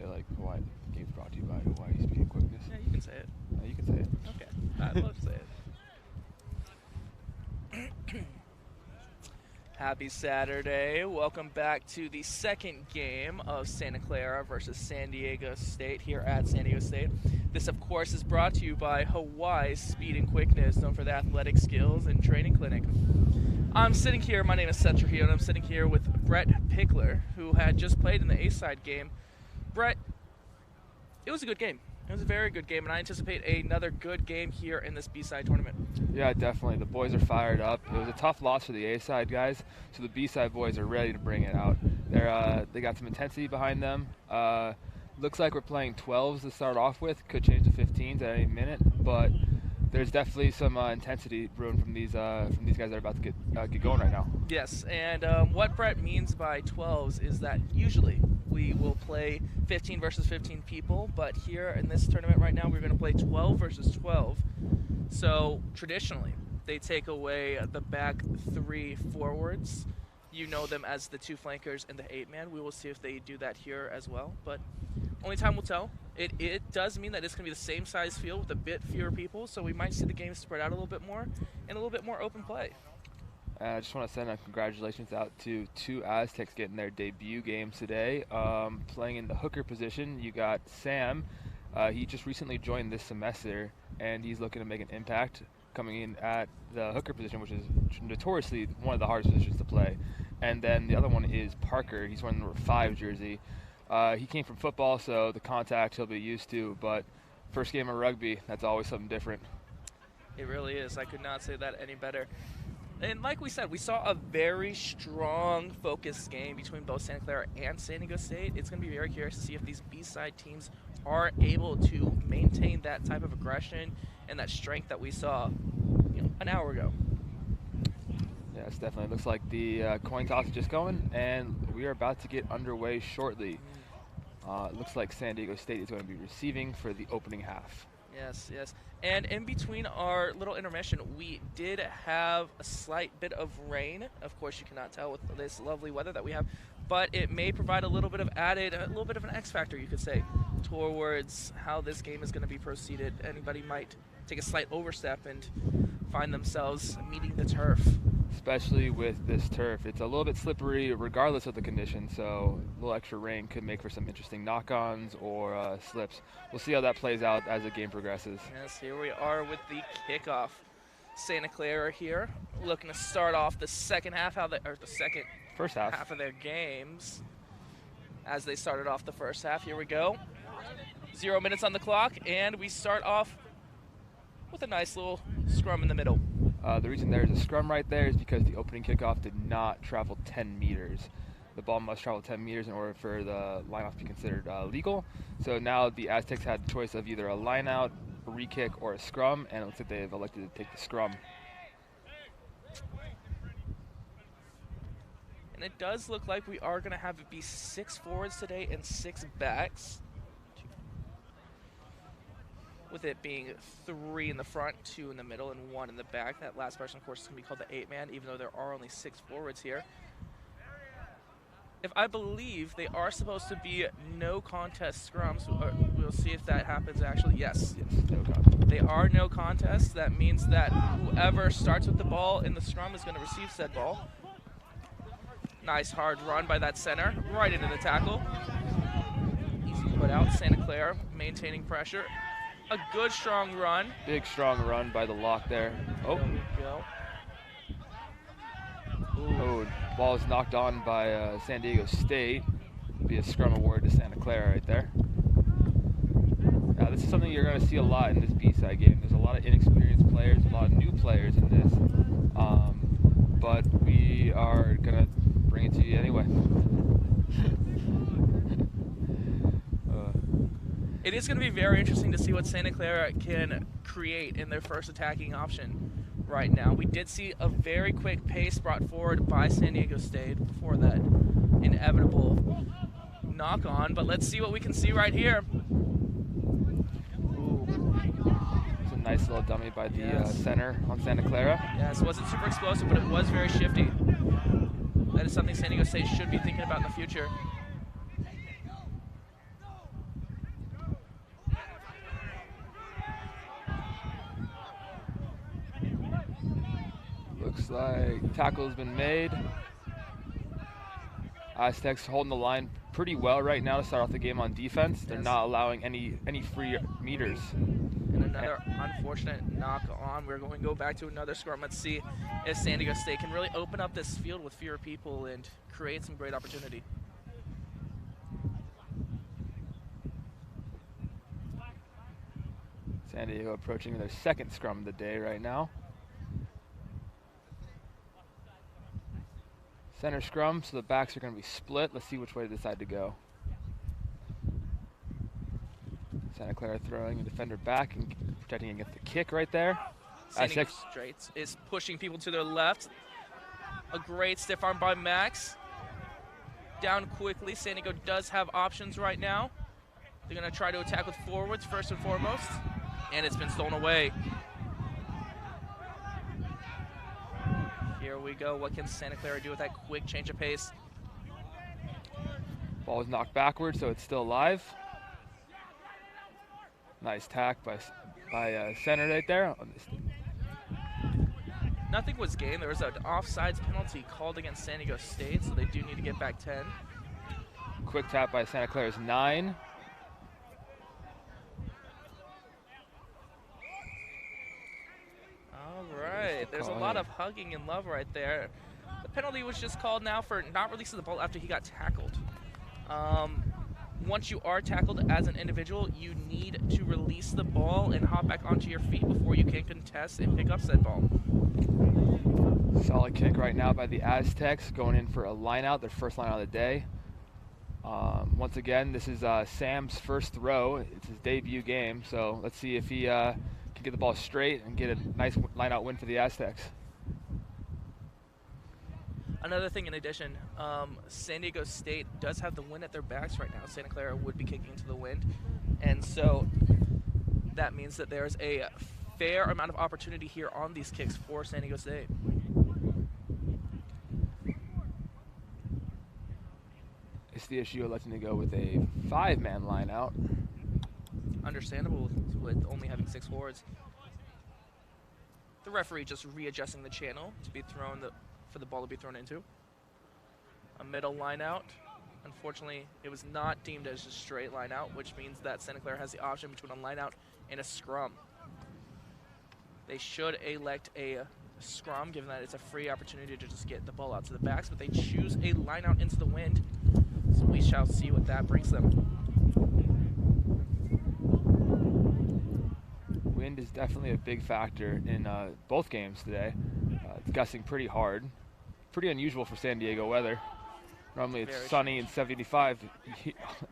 say like Hawaii game's brought to you by Hawaii Speed and Quickness? Yeah, you can say it. You can say it. Okay, I'd love to say it. Happy Saturday. Welcome back to the second game of Santa Clara versus San Diego State here at San Diego State. This, of course, is brought to you by Hawaii Speed and Quickness, known for the athletic skills and training clinic. I'm sitting here, my name is Seth Trujillo, and I'm sitting here with Brett Pickler, who had just played in the A-side game. Brett, it was a good game. It was a very good game, and I anticipate another good game here in this B-side tournament. Yeah, definitely. The boys are fired up. It was a tough loss for the A-side guys, so the B-side boys are ready to bring it out. They got some intensity behind them. Looks like we're playing 12s to start off with. Could change to 15s at any minute, but there's definitely some intensity brewing from these guys that are about to get going right now. Yes, and what Brett means by 12s is that usually we will play 15 versus 15 people, but here in this tournament right now, we're going to play 12 versus 12. So traditionally, they take away the back 3 forwards. You know them as the 2 flankers and the 8-man. We will see if they do that here as well, but only time will tell. It does mean that it's going to be the same size field with a bit fewer people, so we might see the game spread out a little bit more and a little bit more open play. I just want to send a congratulations out to 2 Aztecs getting their debut games today. Playing in the hooker position, you got Sam. He just recently joined this semester, and he's looking to make an impact coming in at the hooker position, which is notoriously one of the hardest positions to play. And then the other one is Parker. He's wearing the number 5 jersey. He came from football, so the contact he'll be used to, but first game of rugby, that's always something different. It really is. I could not say that any better. And like we said, we saw a very strong, focused game between both Santa Clara and San Diego State. It's going to be very curious to see if these B-side teams are able to maintain that type of aggression and that strength that we saw an hour ago. Yes, definitely. Looks like the coin toss is just going, and we are about to get underway shortly. It looks like San Diego State is going to be receiving for the opening half. Yes, yes. And in between our little intermission, we did have a slight bit of rain. Of course, you cannot tell with this lovely weather that we have, but it may provide a little bit of an X factor, you could say, towards how this game is going to be proceeded. Anybody might take a slight overstep and find themselves meeting the turf. Especially with this turf. It's a little bit slippery regardless of the condition, so a little extra rain could make for some interesting knock-ons or slips. We'll see how that plays out as the game progresses. Yes, here we are with the kickoff. Santa Clara here, looking to start off the first half of their games as they started off the first half. Here we go. 0 minutes on the clock, and we start off with a nice little scrum in the middle. The reason there's a scrum right there is because the opening kickoff did not travel 10 meters. The ball must travel 10 meters in order for the line-off to be considered legal. So now the Aztecs had the choice of either a line-out, a re-kick, or a scrum, and it looks like they've elected to take the scrum. And it does look like we are going to have it be 6 forwards today and 6 backs, with it being 3 in the front, 2 in the middle, and 1 in the back. That last person, of course, is going to be called the 8-man, even though there are only 6 forwards here. If I believe they are supposed to be no contest scrums, we'll see if that happens actually. Yes, no contest. They are no contest. That means that whoever starts with the ball in the scrum is going to receive said ball. Nice hard run by that center, right into the tackle. Easy to put out. Santa Clara maintaining pressure. A good strong run. Big strong run by the lock there. Oh. There we go. Oh, ball is knocked on by San Diego State. Be a scrum award to Santa Clara right there. Now this is something you're going to see a lot in this B-side game. There's a lot of inexperienced players, a lot of new players in this. But we are going to bring it to you anyway. It is going to be very interesting to see what Santa Clara can create in their first attacking option right now. We did see a very quick pace brought forward by San Diego State before that inevitable knock-on, but let's see what we can see right here. It's a nice little dummy by the center on Santa Clara. Yes, it wasn't super explosive, but it was very shifty. That is something San Diego State should be thinking about in the future. Looks like tackle's been made. Aztecs holding the line pretty well right now to start off the game on defense. They're not allowing any free meters. And another unfortunate knock on. We're going to go back to another scrum. Let's see if San Diego State can really open up this field with fewer people and create some great opportunity. San Diego approaching their second scrum of the day right now. Center scrum, so the backs are going to be split. Let's see which way they decide to go. Santa Clara throwing a defender back and protecting against the kick right there. San Diego State is pushing people to their left. A great stiff arm by Max. Down quickly. San Diego does have options right now. They're going to try to attack with forwards first and foremost. And it's been stolen away. Here we go. What can Santa Clara do with that quick change of pace? Ball is knocked backwards, so it's still alive. Nice tack by center right there. Nothing was gained. There was an offsides penalty called against San Diego State, so they do need to get back 10. Quick tap by Santa Clara's 9. There's a lot of hugging and love right there. The penalty was just called now for not releasing the ball after he got tackled. Once you are tackled as an individual, you need to release the ball and hop back onto your feet before you can contest and pick up said ball. Solid kick right now by the Aztecs, going in for a line out, their first line out of the day. Once again, this is Sam's first throw. It's his debut game, so let's see if he can get the ball straight and get a nice line-out win for the Aztecs. Another thing in addition, San Diego State does have the wind at their backs right now. Santa Clara would be kicking into the wind, and so that means that there's a fair amount of opportunity here on these kicks for San Diego State. SDSU electing to go with a 5-man line-out. Understandable with only having 6 forwards. The referee just readjusting the channel to be thrown for the ball to be thrown into. A middle line out. Unfortunately, it was not deemed as a straight line out, which means that Santa Clara has the option between a line out and a scrum. They should elect a scrum, given that it's a free opportunity to just get the ball out to the backs, but they choose a line out into the wind. So we shall see what that brings them. Wind is definitely a big factor in both games today. It's gusting pretty hard. Pretty unusual for San Diego weather. Normally it's sunny and 75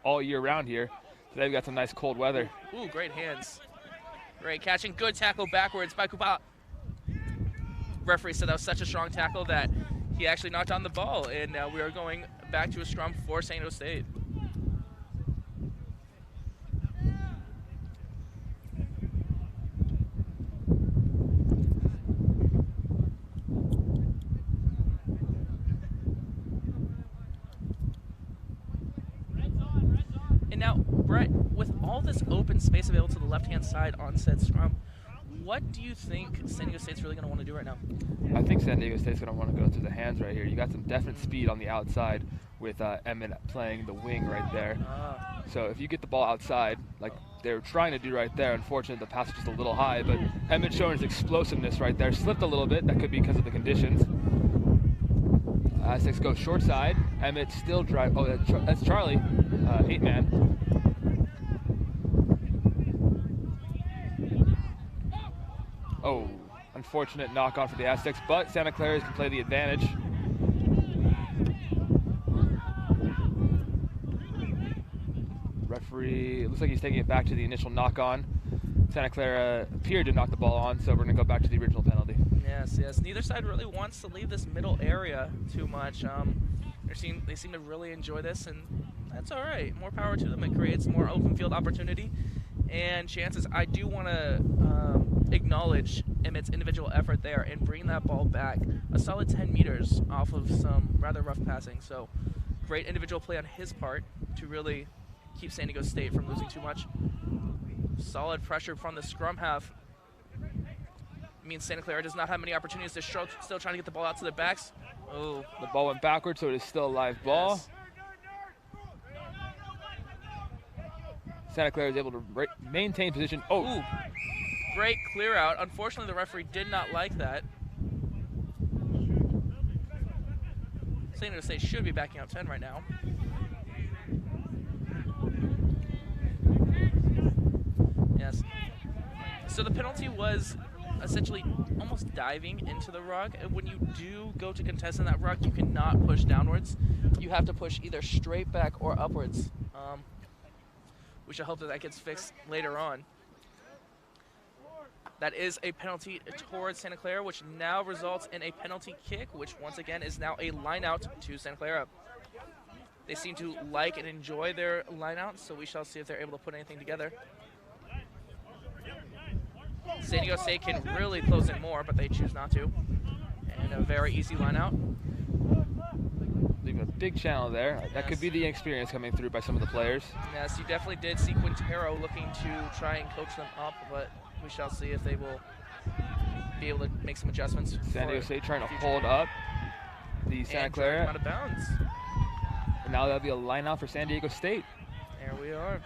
all year round here. Today we got some nice cold weather. Ooh, great hands. Great catching. Good tackle backwards by Kupa. Referee said that was such a strong tackle that he actually knocked on the ball, and now we are going back to a scrum for San Diego State. And now, Brett, with all this open space available to the left-hand side on said scrum, what do you think San Diego State's really going to want to do right now? I think San Diego State's going to want to go through the hands right here. You got some definite speed on the outside with Emmett playing the wing right there. So if you get the ball outside, like they were trying to do right there, unfortunately the pass was just a little high, but Emmett showing his explosiveness right there. Slipped a little bit. That could be because of the conditions. Aztecs go short side. Emmett still drive. Oh, that's Charlie, 8-man. Oh, unfortunate knock on for the Aztecs, but Santa Clara can play the advantage. Referee, it looks like he's taking it back to the initial knock on. Santa Clara appeared to knock the ball on, so we're going to go back to the original penalty. Yes, yes. Neither side really wants to leave this middle area too much. They seem to really enjoy this, and that's all right. More power to them. It creates more open field opportunity and chances. I do want to acknowledge Emmett's individual effort there and bring that ball back a solid 10 meters off of some rather rough passing. So great individual play on his part to really keep San Diego State from losing too much. Solid pressure from the scrum half. means Santa Clara does not have many opportunities. They're still trying to get the ball out to their backs. Oh, The ball went backwards, so it is still a live ball. yes. Santa Clara is able to maintain position. Oh, Ooh, great clear out. Unfortunately, the referee did not like that. San Diego State should be backing up 10 right now. Yes. So the penalty was essentially almost diving into the rug. And when you do go to contest in that rug, you cannot push downwards. You have to push either straight back or upwards. We shall hope that gets fixed later on. That is a penalty towards Santa Clara, which now results in a penalty kick, which once again is now a line out to Santa Clara. They seem to like and enjoy their line out, so we shall see if they're able to put anything together. San Diego State can really close in more, but they choose not to. And a very easy line out. leaving a big channel there. Yes. That could be the experience coming through by some of the players. Yes, you definitely did see Quintero looking to try and coach them up, but we shall see if they will be able to make some adjustments. San Diego State trying to hold up the Santa Clara. Out of bounds. And now that'll be a line out for San Diego State. There we are.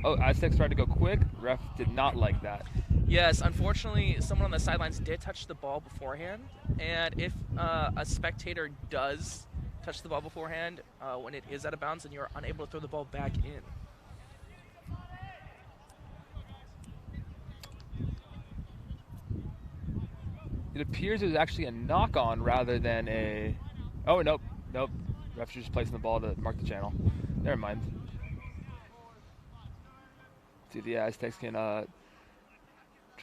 Oh, Aztecs tried to go quick. Ref did not like that. Yes, unfortunately, someone on the sidelines did touch the ball beforehand. And if a spectator does touch the ball beforehand, when it is out of bounds, then you're unable to throw the ball back in. It appears it was actually a knock-on rather than a... Oh, nope. Nope. Ref's just placing the ball to mark the channel. Never mind. See if the Aztecs can try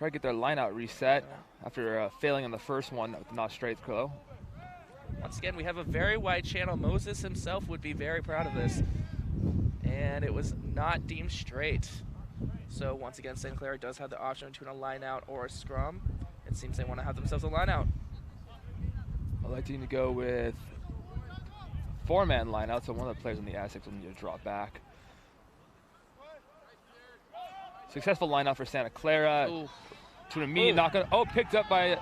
to get their line-out reset after failing on the first one with the not straight throw. Once again, we have a very wide channel. Moses himself would be very proud of this. And it was not deemed straight. So once again, St. Clair does have the option between a line-out or a scrum. It seems they want to have themselves a line-out. Electing to go with four-man line-out, so one of the players on the Aztecs will need to draw back. Successful line-out for Santa Clara. Ooh. To an immediate knock-on. Oh, picked up by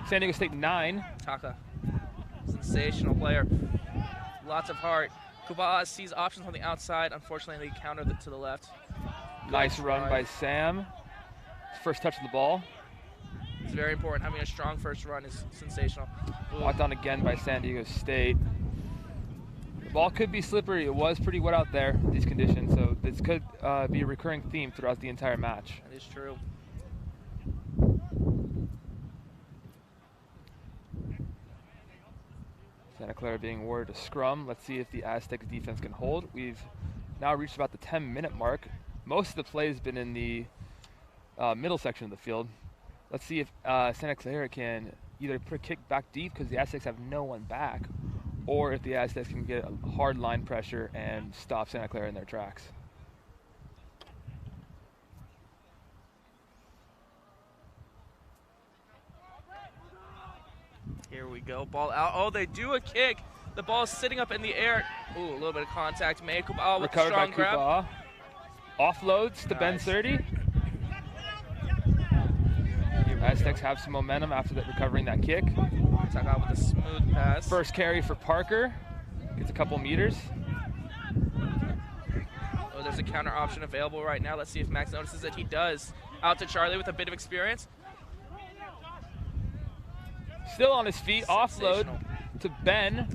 San Diego State 9. Taka, sensational player. Lots of heart. Kubaa sees options on the outside. Unfortunately, they countered it to the left. Nice run by Sam. First touch of the ball. It's very important. Having a strong first run is sensational. Ooh. Walked on again by San Diego State. The ball could be slippery. It was pretty wet out there in these conditions, so this could be a recurring theme throughout the entire match. That is true. Santa Clara being awarded a scrum. Let's see if the Aztecs defense can hold. We've now reached about the 10-minute mark. Most of the play has been in the middle section of the field. Let's see if Santa Clara can either put a kick back deep because the Aztecs have no one back, or if the Aztecs can get a hard line pressure and stop Santa Clara in their tracks. Here we go. Ball out. Oh, they do a kick. The ball is sitting up in the air. Ooh, a little bit of contact made. Kubaa with a Recovered strong by grab. Kubaa. Offloads to Ben Nice. 30. Aztecs have some momentum after that, recovering that kick. Talk out with a smooth pass. First carry for Parker. Gets a couple meters. Oh, there's a counter option available right now. Let's see if Max notices it. He does. Out to Charlie with a bit of experience. Still on his feet. Offload Sensational. to Ben.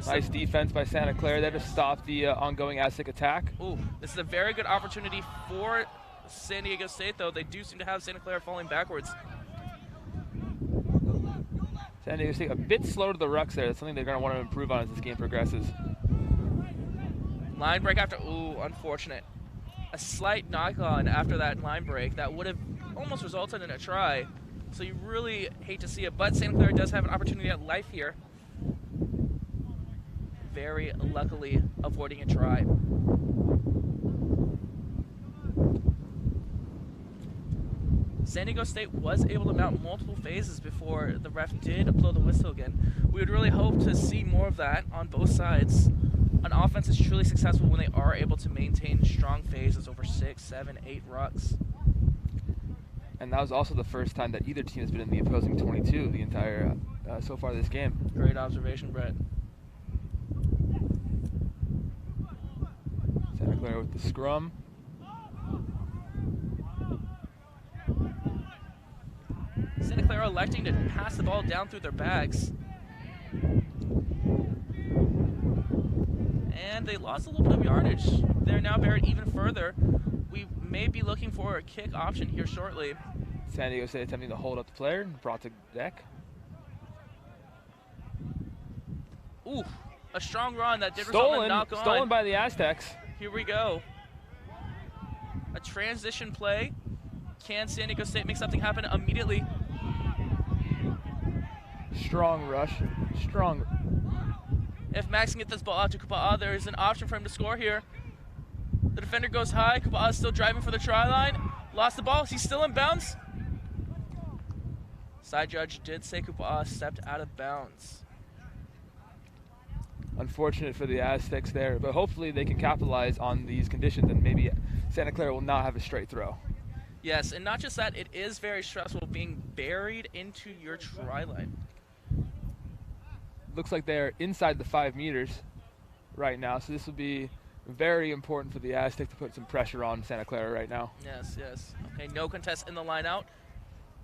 Nice defense by Santa Clara there to stop the ongoing Aztec attack. Ooh, this is a very good opportunity for San Diego State, though. They do seem to have Santa Clara falling backwards. San Diego State a bit slow to the rucks there. That's something they're going to want to improve on as this game progresses. Line break after, ooh, unfortunate. A slight knock-on after that line break that would have almost resulted in a try. So you really hate to see it, but Santa Clara does have an opportunity at life here. Very luckily avoiding a try. San Diego State was able to mount multiple phases before the ref did blow the whistle again. We would really hope to see more of that on both sides. An offense is truly successful when they are able to maintain strong phases over 6, 7, 8 rucks. And that was also the first time that either team has been in the opposing 22 the entire so far this game. Great observation, Brett. Santa Clara with the scrum. Santa Clara electing to pass the ball down through their bags. And they lost a little bit of yardage. They're now buried even further. We may be looking for a kick option here shortly. San Diego State attempting to hold up the player, brought to deck. Ooh, a strong run that did result in a knock on. Stolen by the Aztecs. Here we go. A transition play. Can San Diego State make something happen immediately? Strong rush. Strong. If Max can get this ball out to Kupa'a, there is an option for him to score here. The defender goes high. Kupa'a is still driving for the try line. Lost the ball. He's still in bounds. Side judge did say Kupa'a stepped out of bounds. Unfortunate for the Aztecs there, but hopefully they can capitalize on these conditions and maybe Santa Clara will not have a straight throw. Yes, and not just that, it is very stressful being buried into your try line. Looks like they're inside the 5 meters right now, so this will be very important for the Aztecs to put some pressure on Santa Clara right now. Yes, yes. Okay, no contest in the line out.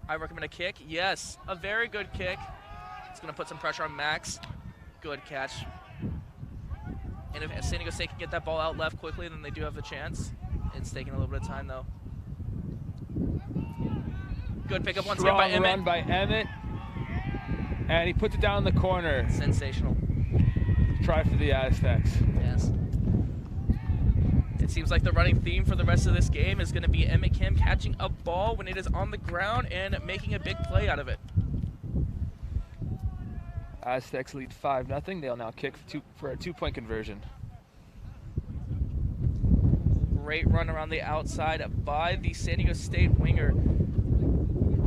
I recommend a kick. Yes, a very good kick. It's going to put some pressure on Max. Good catch. And if San Diego State can get that ball out left quickly, then they do have a chance. It's taking a little bit of time, though. Good pickup once again by Emmett. Strong run by Emmett. And he puts it down in the corner. Sensational. Try for the Aztecs. Yes. It seems like the running theme for the rest of this game is going to be Emmett Kim catching a ball when it is on the ground and making a big play out of it. Aztecs lead 5-0. They'll now kick for a 2-point conversion. Great run around the outside by the San Diego State winger.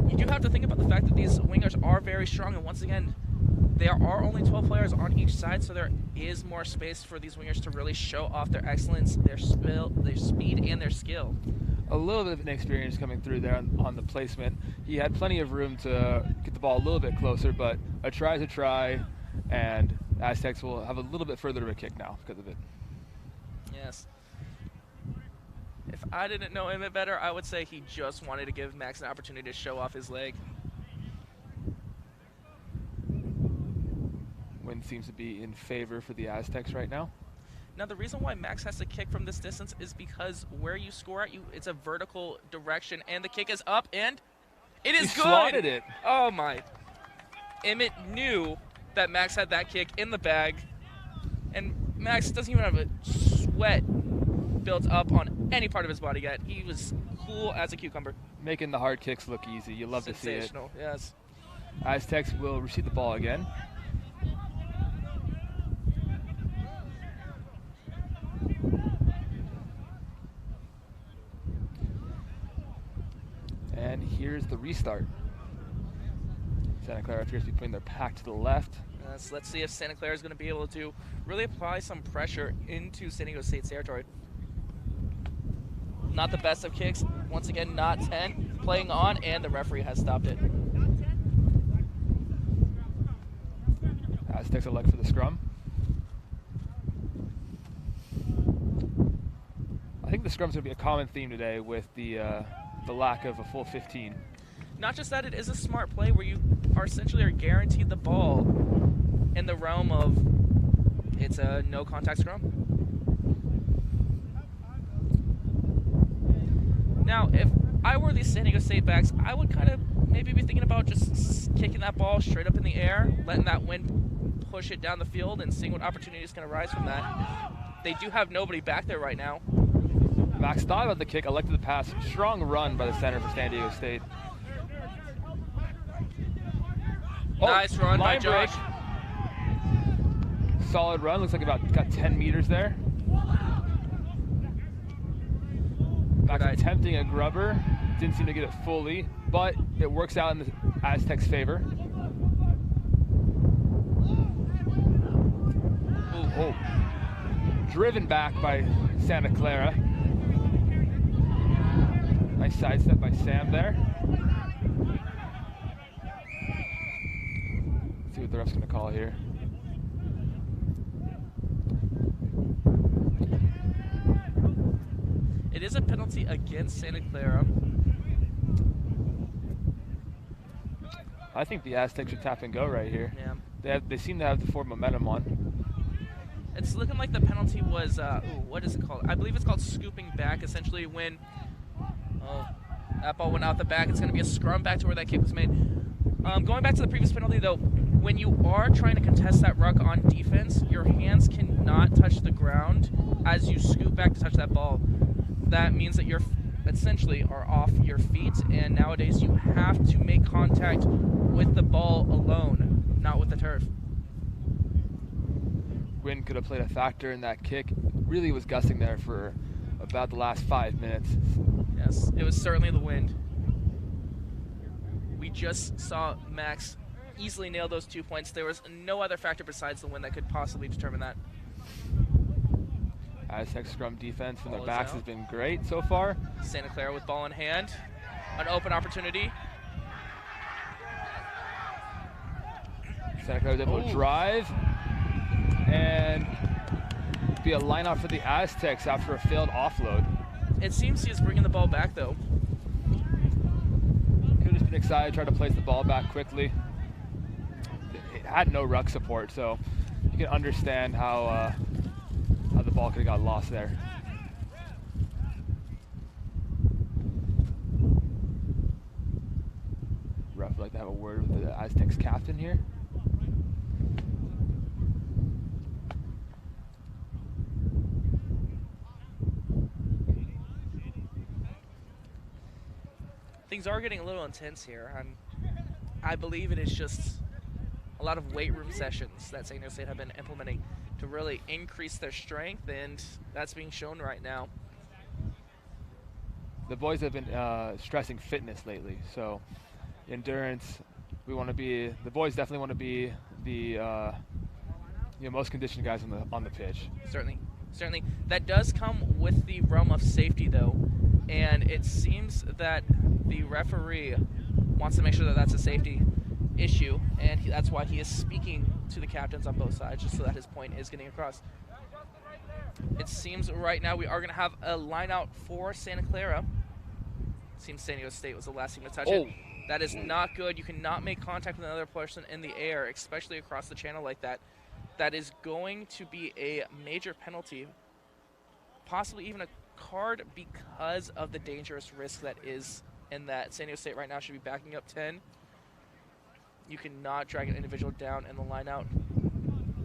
You do have to think about the fact that these wingers are very strong, and once again, there are only 12 players on each side, so there is more space for these wingers to really show off their excellence, their speed, and their skill. A little bit of an experience coming through there on the placement. He had plenty of room to get the ball a little bit closer, but a try is a try, and Aztecs will have a little bit further of a kick now because of it. Yes. If I didn't know Emmett better, I would say he just wanted to give Max an opportunity to show off his leg. Wind seems to be in favor for the Aztecs right now. Now, the reason why Max has to kick from this distance is because where you score at, it's a vertical direction, and the kick is up, and it is good. He slotted it. Oh, my. Emmett knew that Max had that kick in the bag, and Max doesn't even have a sweat built up on any part of his body yet. He was cool as a cucumber. Making the hard kicks look easy. You love to see it. Sensational, yes. Aztecs will receive the ball again. And here's the restart. Santa Clara appears to be putting their pack to the left. Yes, let's see if Santa Clara is going to be able to really apply some pressure into San Diego State's territory. Not the best of kicks. Once again, not 10. Playing on, and the referee has stopped it. Aztecs elect for the scrum. I think the scrum's going to be a common theme today with the lack of a full 15. Not just that, it is a smart play where you are essentially guaranteed the ball in the realm of it's a no-contact scrum. Now, if I were these San Diego State backs, I would kind of maybe be thinking about just kicking that ball straight up in the air, letting that wind push it down the field, and seeing what opportunities can arise from that. They do have nobody back there right now. Max thought about the kick, elected the pass. Strong run by the center for San Diego State. Nice run by Josh. Solid run. Looks like got 10 meters there. Max attempting a grubber. Didn't seem to get it fully, but it works out in the Aztecs' favor. Oh. Driven back by Santa Clara. Nice sidestep by Sam there. Let's see what the ref's going to call here. It is a penalty against Santa Clara. I think the Aztecs should tap and go right here. Yeah. They seem to have the forward momentum on. It's looking like the penalty was, what is it called? I believe it's called scooping back, essentially when, that ball went out the back. It's going to be a scrum back to where that kick was made. Going back to the previous penalty, though, when you are trying to contest that ruck on defense, your hands cannot touch the ground as you scoop back to touch that ball. That means that you're essentially are off your feet, and nowadays you have to make contact with the ball alone, not with the turf. Wind could have played a factor in that kick. Really was gusting there for about the last 5 minutes. Yes, it was certainly the wind. We just saw Max easily nail those 2 points. There was no other factor besides the wind that could possibly determine that. Aztec scrum defense from Ball their is backs out. has been great so far. Santa Clara with ball in hand. An open opportunity. Santa Clara was able to drive and be a lineout for the Aztecs after a failed offload. It seems he is bringing the ball back, though. Could have just been excited, tried to place the ball back quickly. It had no ruck support, so you can understand how the ball could have got lost there. Ref would like to have a word with the Aztecs captain here. Things are getting a little intense here. I believe it is just a lot of weight room sessions that San Diego State have been implementing to really increase their strength, and that's being shown right now. The boys have been stressing fitness lately, so endurance. The boys definitely want to be the most conditioned guys on the pitch. Certainly. That does come with the realm of safety, though, and it seems that the referee wants to make sure that that's a safety issue, and that's why he is speaking to the captains on both sides, just so that his point is getting across. It seems right now we are going to have a line out for Santa Clara. Seems San Diego State was the last team to touch it. That is not good. You cannot make contact with another person in the air, especially across the channel like that. That is going to be a major penalty, possibly even a card, because of the dangerous risk that is in that. San Diego State right now should be backing up 10. You cannot drag an individual down in the line out.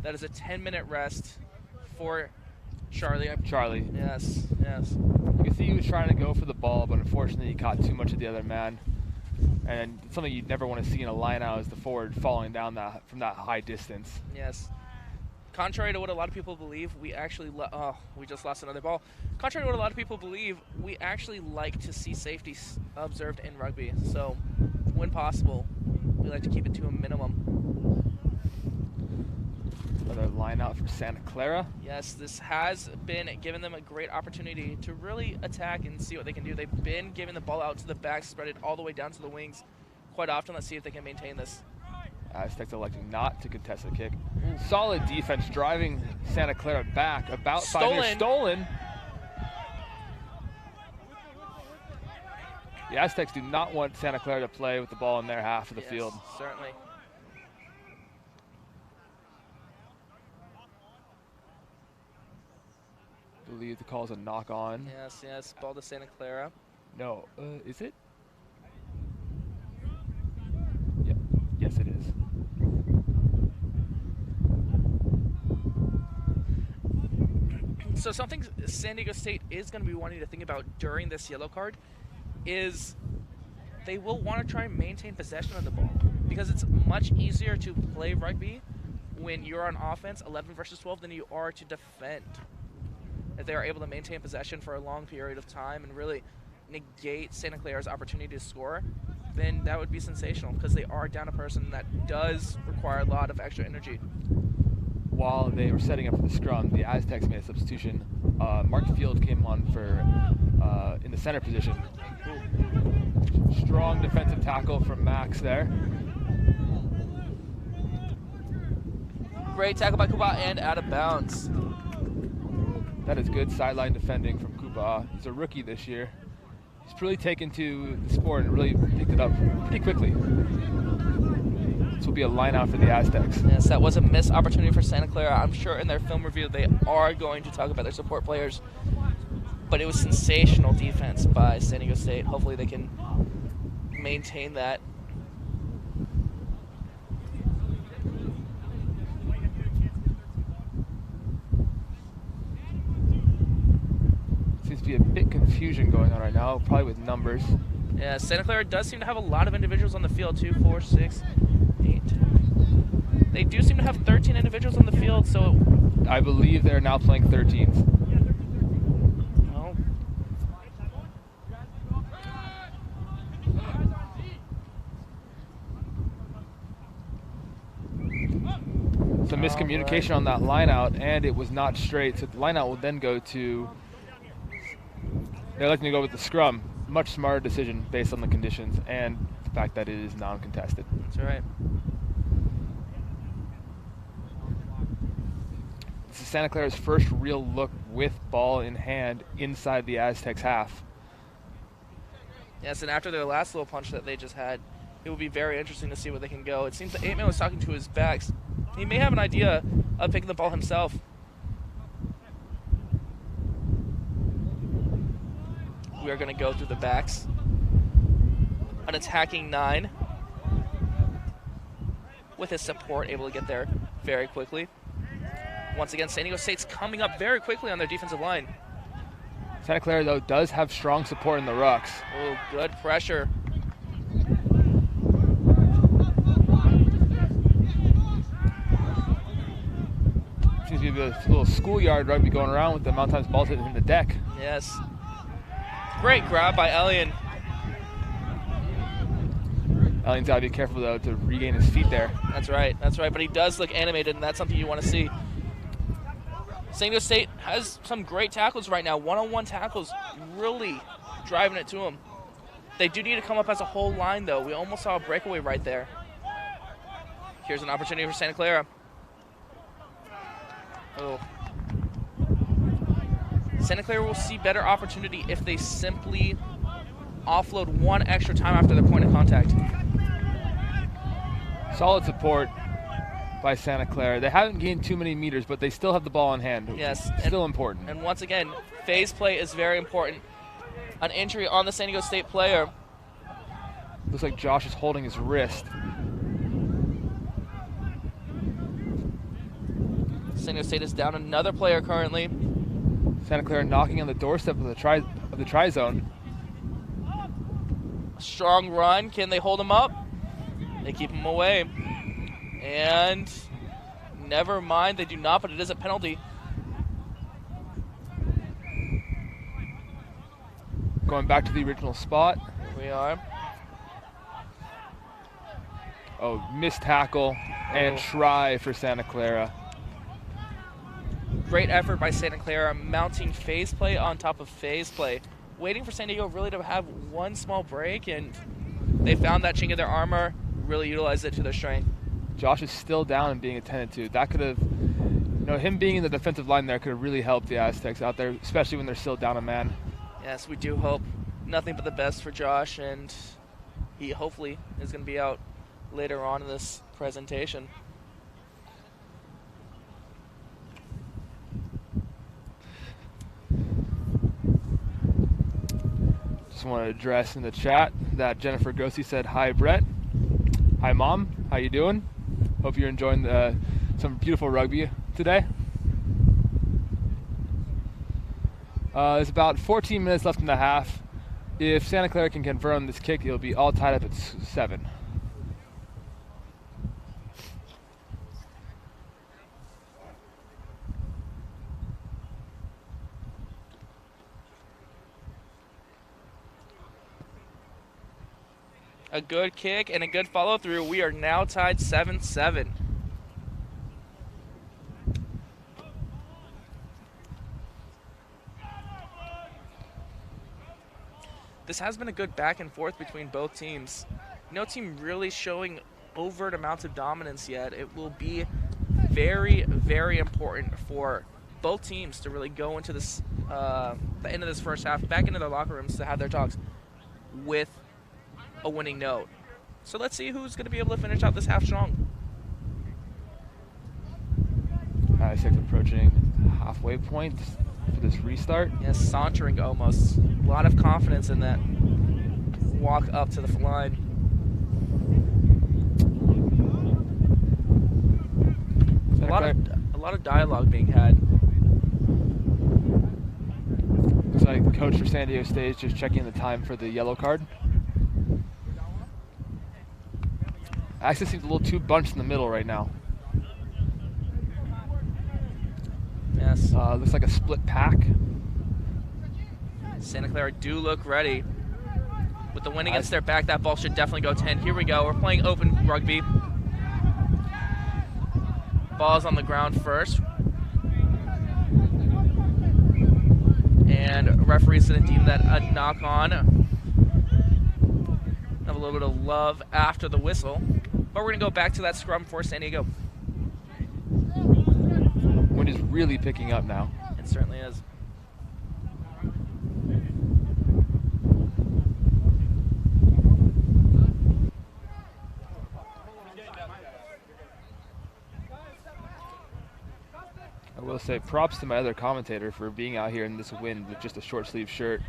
That is a 10-minute rest for Charlie. Charlie. Yes. You can see he was trying to go for the ball, but unfortunately he caught too much of the other man. And something you'd never want to see in a line out is the forward falling down from that high distance. Yes. Contrary to what a lot of people believe, we actually we just lost another ball. Contrary to what a lot of people believe, we actually like to see safety observed in rugby. So, when possible, we like to keep it to a minimum. Another line out for Santa Clara. Yes, this has been giving them a great opportunity to really attack and see what they can do. They've been giving the ball out to the back, spread it all the way down to the wings quite often. Let's see if they can maintain this. Aztecs electing not to contest the kick. Solid defense driving Santa Clara back. About 5 minutes. Stolen. The Aztecs do not want Santa Clara to play with the ball in their half of the field. Certainly. I believe the call is a knock on. Yes. Ball to Santa Clara. No, is it? Yep. Yes, it is. So something San Diego State is going to be wanting to think about during this yellow card is they will want to try and maintain possession of the ball, because it's much easier to play rugby when you're on offense 11 versus 12 than you are to defend. If they are able to maintain possession for a long period of time and really negate Santa Clara's opportunity to score, then that would be sensational, because they are down a person that does require a lot of extra energy. While they were setting up for the scrum, the Aztecs made a substitution. Mark Field came on for in the center position. Strong defensive tackle from Max there. Great tackle by Kuba and out of bounds. That is good sideline defending from Kuba. He's a rookie this year. He's really taken to the sport and really picked it up pretty quickly. This will be a line out for the Aztecs. Yes, that was a missed opportunity for Santa Clara. I'm sure in their film review they are going to talk about their support players, but it was sensational defense by San Diego State. Hopefully they can maintain that. Seems to be a bit confusion going on right now, probably with numbers. Yeah, Santa Clara does seem to have a lot of individuals on the field, 2, 4, 6, 8. They do seem to have 13 individuals on the field, so... I believe they're now playing 13s. Oh. Some miscommunication on that line out, and it was not straight, so the line out will then go to... They're letting me go with the scrum. Much smarter decision based on the conditions and the fact that it is non-contested. That's right. This is Santa Clara's first real look with ball in hand inside the Aztecs half. Yes, and after their last little punch that they just had, it will be very interesting to see where they can go. It seems that 8-man was talking to his backs. He may have an idea of picking the ball himself. We are going to go through the backs. An attacking 9 with his support able to get there very quickly. Once again, San Diego State's coming up very quickly on their defensive line. Santa Clara, though, does have strong support in the rucks. Oh, good pressure. Seems to be a little schoolyard rugby going around with the amount of times balls hitting the deck. Yes. Great grab by Elian. Elian's got to be careful, though, to regain his feet there. That's right, but he does look animated, and that's something you want to see. San Diego State has some great tackles right now. One-on-one tackles, really driving it to them. They do need to come up as a whole line, though. We almost saw a breakaway right there. Here's an opportunity for Santa Clara. Oh. Santa Clara will see better opportunity if they simply offload one extra time after their point of contact. Solid support by Santa Clara. They haven't gained too many meters, but they still have the ball in hand. Yes. Still important. And once again, phase play is very important. An injury on the San Diego State player. Looks like Josh is holding his wrist. San Diego State is down another player currently. Santa Clara knocking on the doorstep of the try zone. Strong run. Can they hold him up? They keep him away. And never mind, they do not, but it is a penalty. Going back to the original spot. Here we are. Oh, missed tackle and try for Santa Clara. Great effort by Santa Clara, mounting phase play on top of phase play. Waiting for San Diego really to have one small break, and they found that chink of their armor, really utilized it to their strength. Josh is still down and being attended to. That could have, him being in the defensive line there could have really helped the Aztecs out there, especially when they're still down a man. Yes, we do hope nothing but the best for Josh, and he hopefully is going to be out later on in this presentation. Just want to address in the chat that Jennifer Grossi said, "Hi, Brett. Hi, Mom. How you doing? Hope you're enjoying some beautiful rugby today." There's about 14 minutes left in the half. If Santa Clara can confirm this kick, it'll be all tied up at 7. A good kick and a good follow-through. We are now tied 7-7. this has been a good back and forth between both teams. No team really showing overt amounts of dominance yet. It will be very, very important for both teams to really go into this the end of this first half, back into their locker rooms to have their talks with a winning note. So let's see who's going to be able to finish out this half strong. Aztecs approaching halfway point for this restart. Yes, sauntering almost. A lot of confidence in that walk up to the line. A lot of dialogue being had. Looks like the coach for San Diego State is just checking the time for the yellow card. Access seems a little too bunched in the middle right now. Yes. Looks like a split pack. Santa Clara do look ready. With the win against their back, that ball should definitely go 10. Here we go. We're playing open rugby. Ball's on the ground first. And referee's going to deem that a knock on. Have a little bit of love after the whistle. But we're going to go back to that scrum for San Diego. Wind is really picking up now. It certainly is. I will say props to my other commentator for being out here in this wind with just a short sleeve shirt.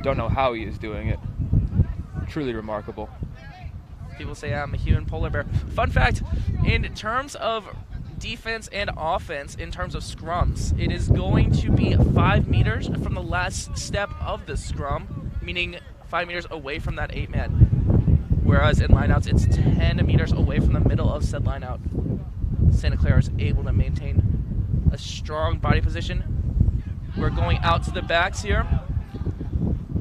Don't know how he is doing it. Truly remarkable. People say I'm a human polar bear. Fun fact, in terms of defense and offense, in terms of scrums, it is going to be 5 meters from the last step of the scrum, meaning 5 meters away from that 8-man. Whereas in lineouts, it's 10 meters away from the middle of said lineout. Santa Clara is able to maintain a strong body position. We're going out to the backs here.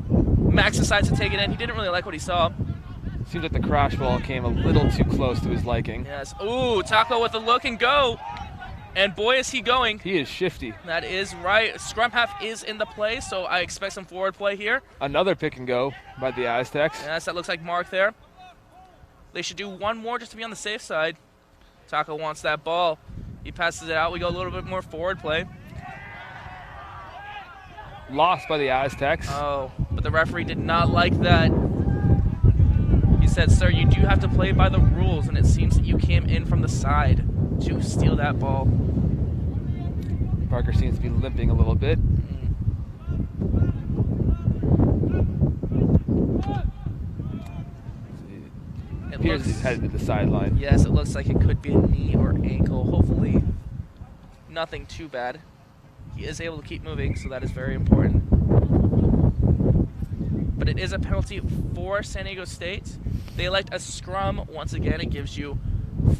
Max decides to take it in. He didn't really like what he saw. Seems like the crash ball came a little too close to his liking. Yes. Ooh, Taco with a look and go. And boy, is he going. He is shifty. That is right. Scrum half is in the play, so I expect some forward play here. Another pick and go by the Aztecs. Yes, that looks like Mark there. They should do one more just to be on the safe side. Taco wants that ball. He passes it out. We go a little bit more forward play. Lost by the Aztecs. Oh, but the referee did not like that. He said, sir, you do have to play by the rules, and it seems that you came in from the side to steal that ball. Parker seems to be limping a little bit. It appears he's headed to the sideline. Yes, it looks like it could be a knee or ankle. Hopefully nothing too bad. He is able to keep moving, so that is very important. But it is a penalty for San Diego State. They elect a scrum. Once again, it gives you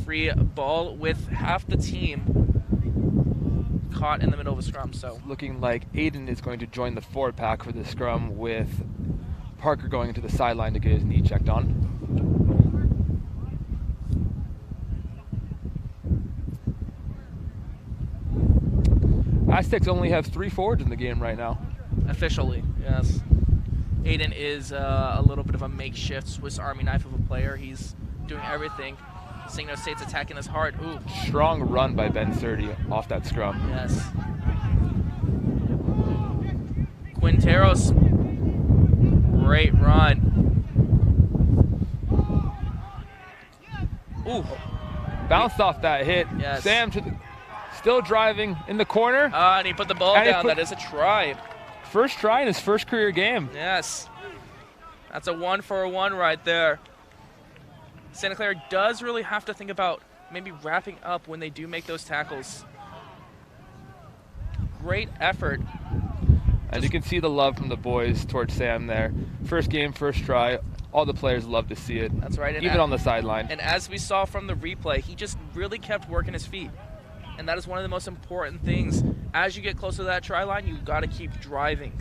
free ball with half the team caught in the middle of a scrum. So looking like Aiden is going to join the forward pack for the scrum, with Parker going into the sideline to get his knee checked on. Aztecs only have 3 forwards in the game right now. Officially, yes. Aiden is a little bit of a makeshift Swiss Army knife of a player. He's doing everything. San Diego State's attacking us hard. Ooh. Strong run by Ben Surdy off that scrum. Yes. Quinteros. Great run. Ooh. Bounced off that hit. Yes. Sam still driving in the corner. And he put the ball down. That is a try. First try in his first career game. Yes. That's a 1-for-1 right there. Santa Clara does really have to think about maybe wrapping up when they do make those tackles. Great effort. And you can see the love from the boys towards Sam there. First game, first try. All the players love to see it. That's right. Even on the sideline. And as we saw from the replay, he just really kept working his feet. And that is one of the most important things. As you get closer to that try line, you've got to keep driving.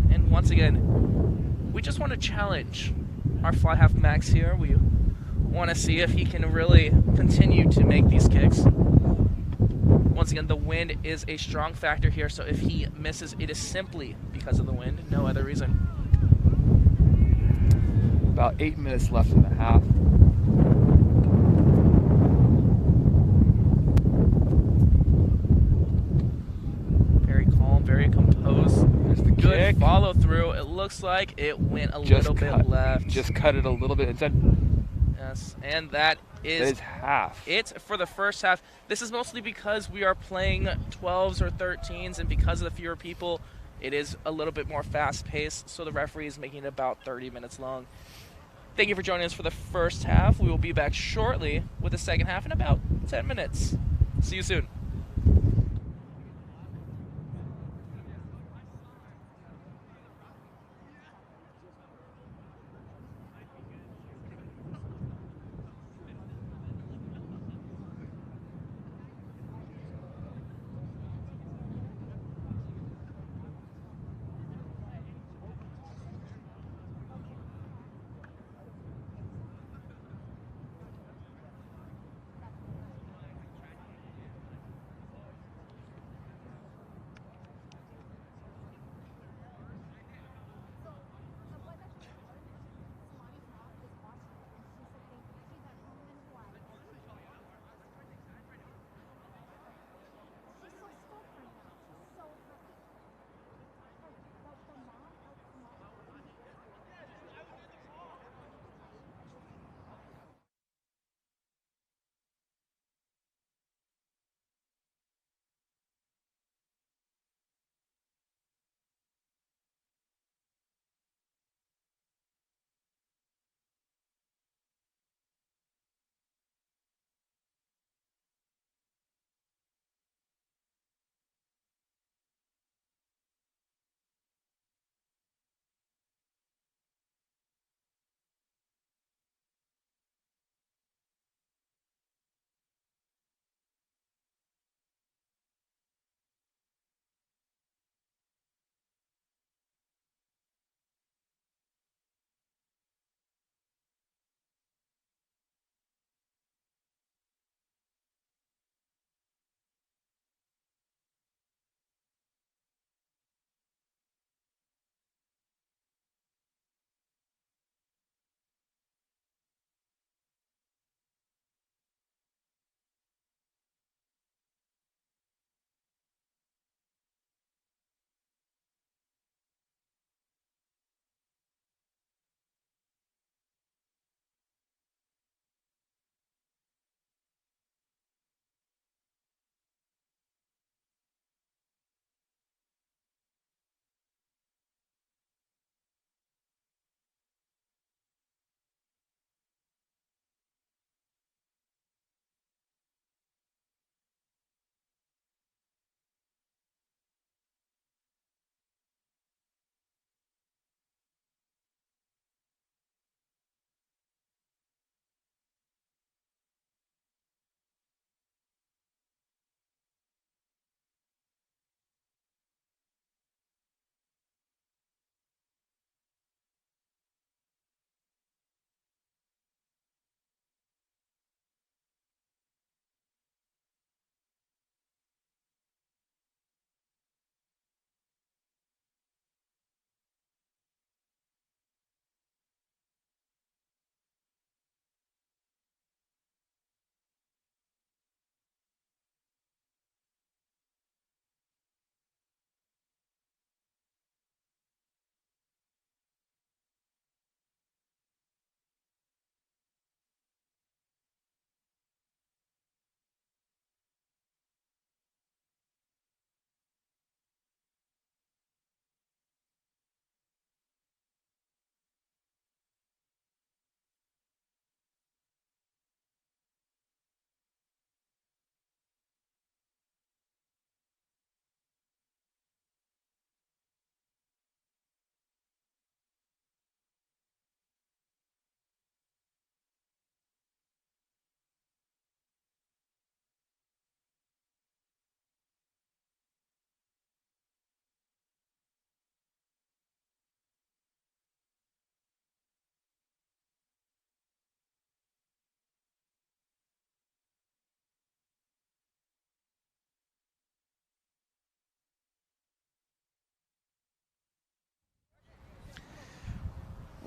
And once again, we just want to challenge our fly half Max here. We want to see if he can really continue to make these kicks. Once again, the wind is a strong factor here, so if he misses, it is simply because of the wind, no other reason. About 8 minutes left in the half. Very calm, very composed. There's the Good kick. follow through. It looks like it went a little bit left. Just cut it a little bit instead. Yes, and that is half. it for the first half. This is mostly because we are playing 12s or 13s, and because of the fewer people, it is a little bit more fast-paced, so the referee is making it about 30 minutes long. Thank you for joining us for the first half. We will be back shortly with the second half in about 10 minutes. See you soon.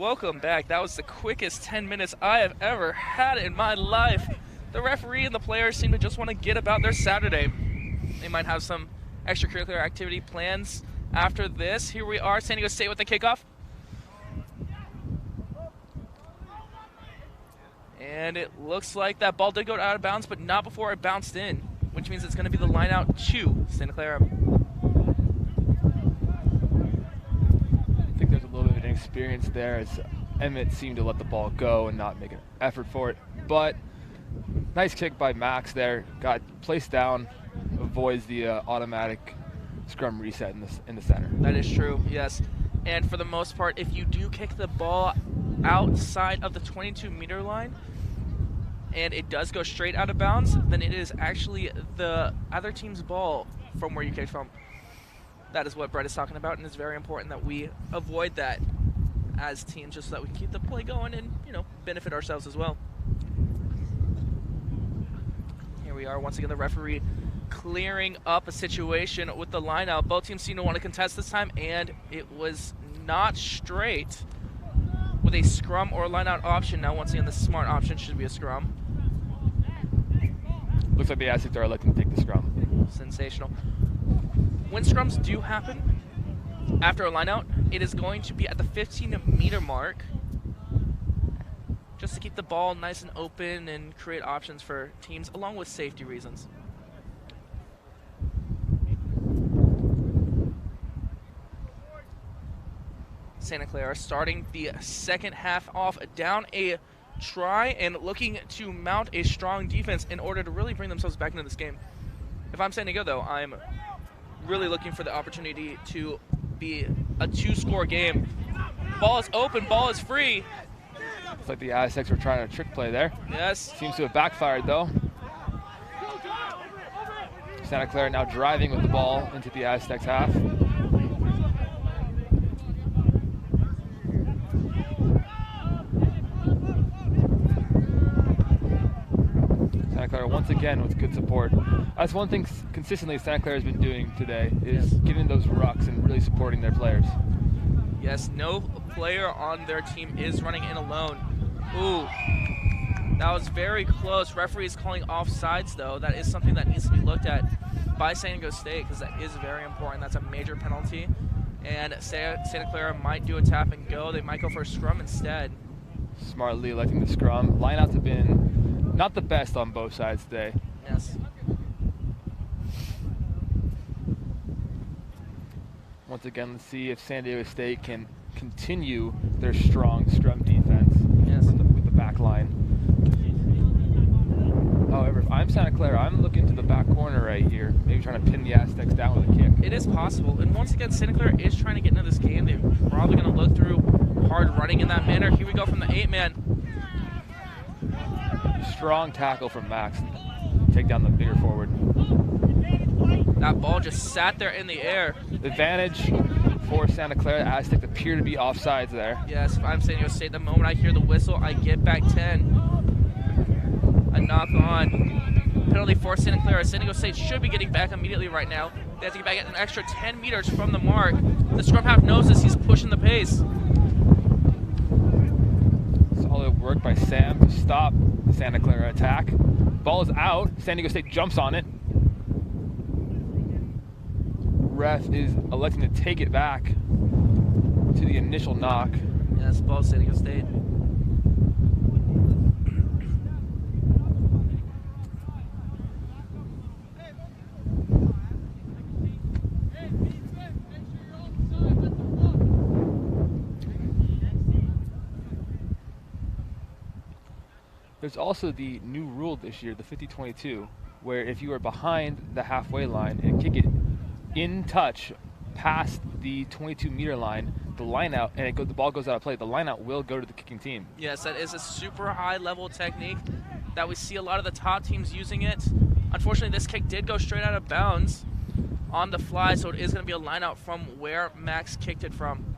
Welcome back. That was the quickest 10 minutes I have ever had in my life. The referee and the players seem to just want to get about their Saturday. They might have some extracurricular activity plans after this. Here we are, San Diego State with the kickoff. And it looks like that ball did go out of bounds, but not before it bounced in, which means it's going to be the line out to Santa Clara. I think there's a little bit of inexperience there as Emmett seemed to let the ball go and not make an effort for it. But nice kick by Max there. Got placed down, avoids the automatic scrum reset in the center. That is true, yes. And for the most part, if you do kick the ball outside of the 22-meter line and it does go straight out of bounds, then it is actually the other team's ball from where you kicked from. That is what Brett is talking about, and it's very important that we avoid that as teams just so that we can keep the play going and, you know, benefit ourselves as well. Here we are, once again, the referee clearing up a situation with the line out. Both teams seem to want to contest this time, and it was not straight with a scrum or line out option. Now, once again, the smart option should be a scrum. Looks like the Aztecs are electing to take the scrum. Sensational. When scrums do happen after a line out, it is going to be at the 15-meter mark, just to keep the ball nice and open and create options for teams along with safety reasons. Santa Clara starting the second half off down a try and looking to mount a strong defense in order to really bring themselves back into this game. If I'm San Diego, though, I'm really looking for the opportunity to be a two-score game. Ball is open, ball is free. Looks like the Aztecs were trying a trick play there. Yes. Seems to have backfired, though. Santa Clara now driving with the ball into the Aztecs half. Santa Clara once again with good support. That's one thing consistently Santa Clara has been doing today is getting those rucks and really supporting their players. Yes, no player on their team is running in alone. Ooh, that was very close. Referees calling offsides, though. That is something that needs to be looked at by San Diego State because that is very important. That's a major penalty. And Santa Clara might do a tap and go. They might go for a scrum instead. Smartly electing the scrum. Lineouts have been not the best on both sides today. Yes. Once again, let's see if San Diego State can continue their strong scrum defense with the back line. However, if I'm Santa Clara, I'm looking to the back corner right here, maybe trying to pin the Aztecs down with a kick. It is possible. And once again, Santa Clara is trying to get into this game. They're probably going to look through hard running in that manner. Here we go from the 8-man. Strong tackle from Max. Take down the bigger forward. That ball just sat there in the air. Advantage for Santa Clara. Aztecs appear to be offsides there. Yes, if I'm San Diego State, the moment I hear the whistle, I get back 10. A knock on. Penalty for Santa Clara. San Diego State should be getting back immediately right now. They have to get back at an extra 10 meters from the mark. The scrum half knows this. He's pushing the pace. Solid work by Sam to stop the Santa Clara attack. Ball is out. San Diego State jumps on it. Ref is electing to take it back to the initial knock. Yes, ball San Diego State. There's also the new rule this year, the 50-22, where if you are behind the halfway line and kick it in touch past the 22-meter line, the line out, and the ball goes out of play, the line out will go to the kicking team. Yes, that is a super high-level technique that we see a lot of the top teams using it. Unfortunately, this kick did go straight out of bounds on the fly, so it is going to be a line out from where Max kicked it from.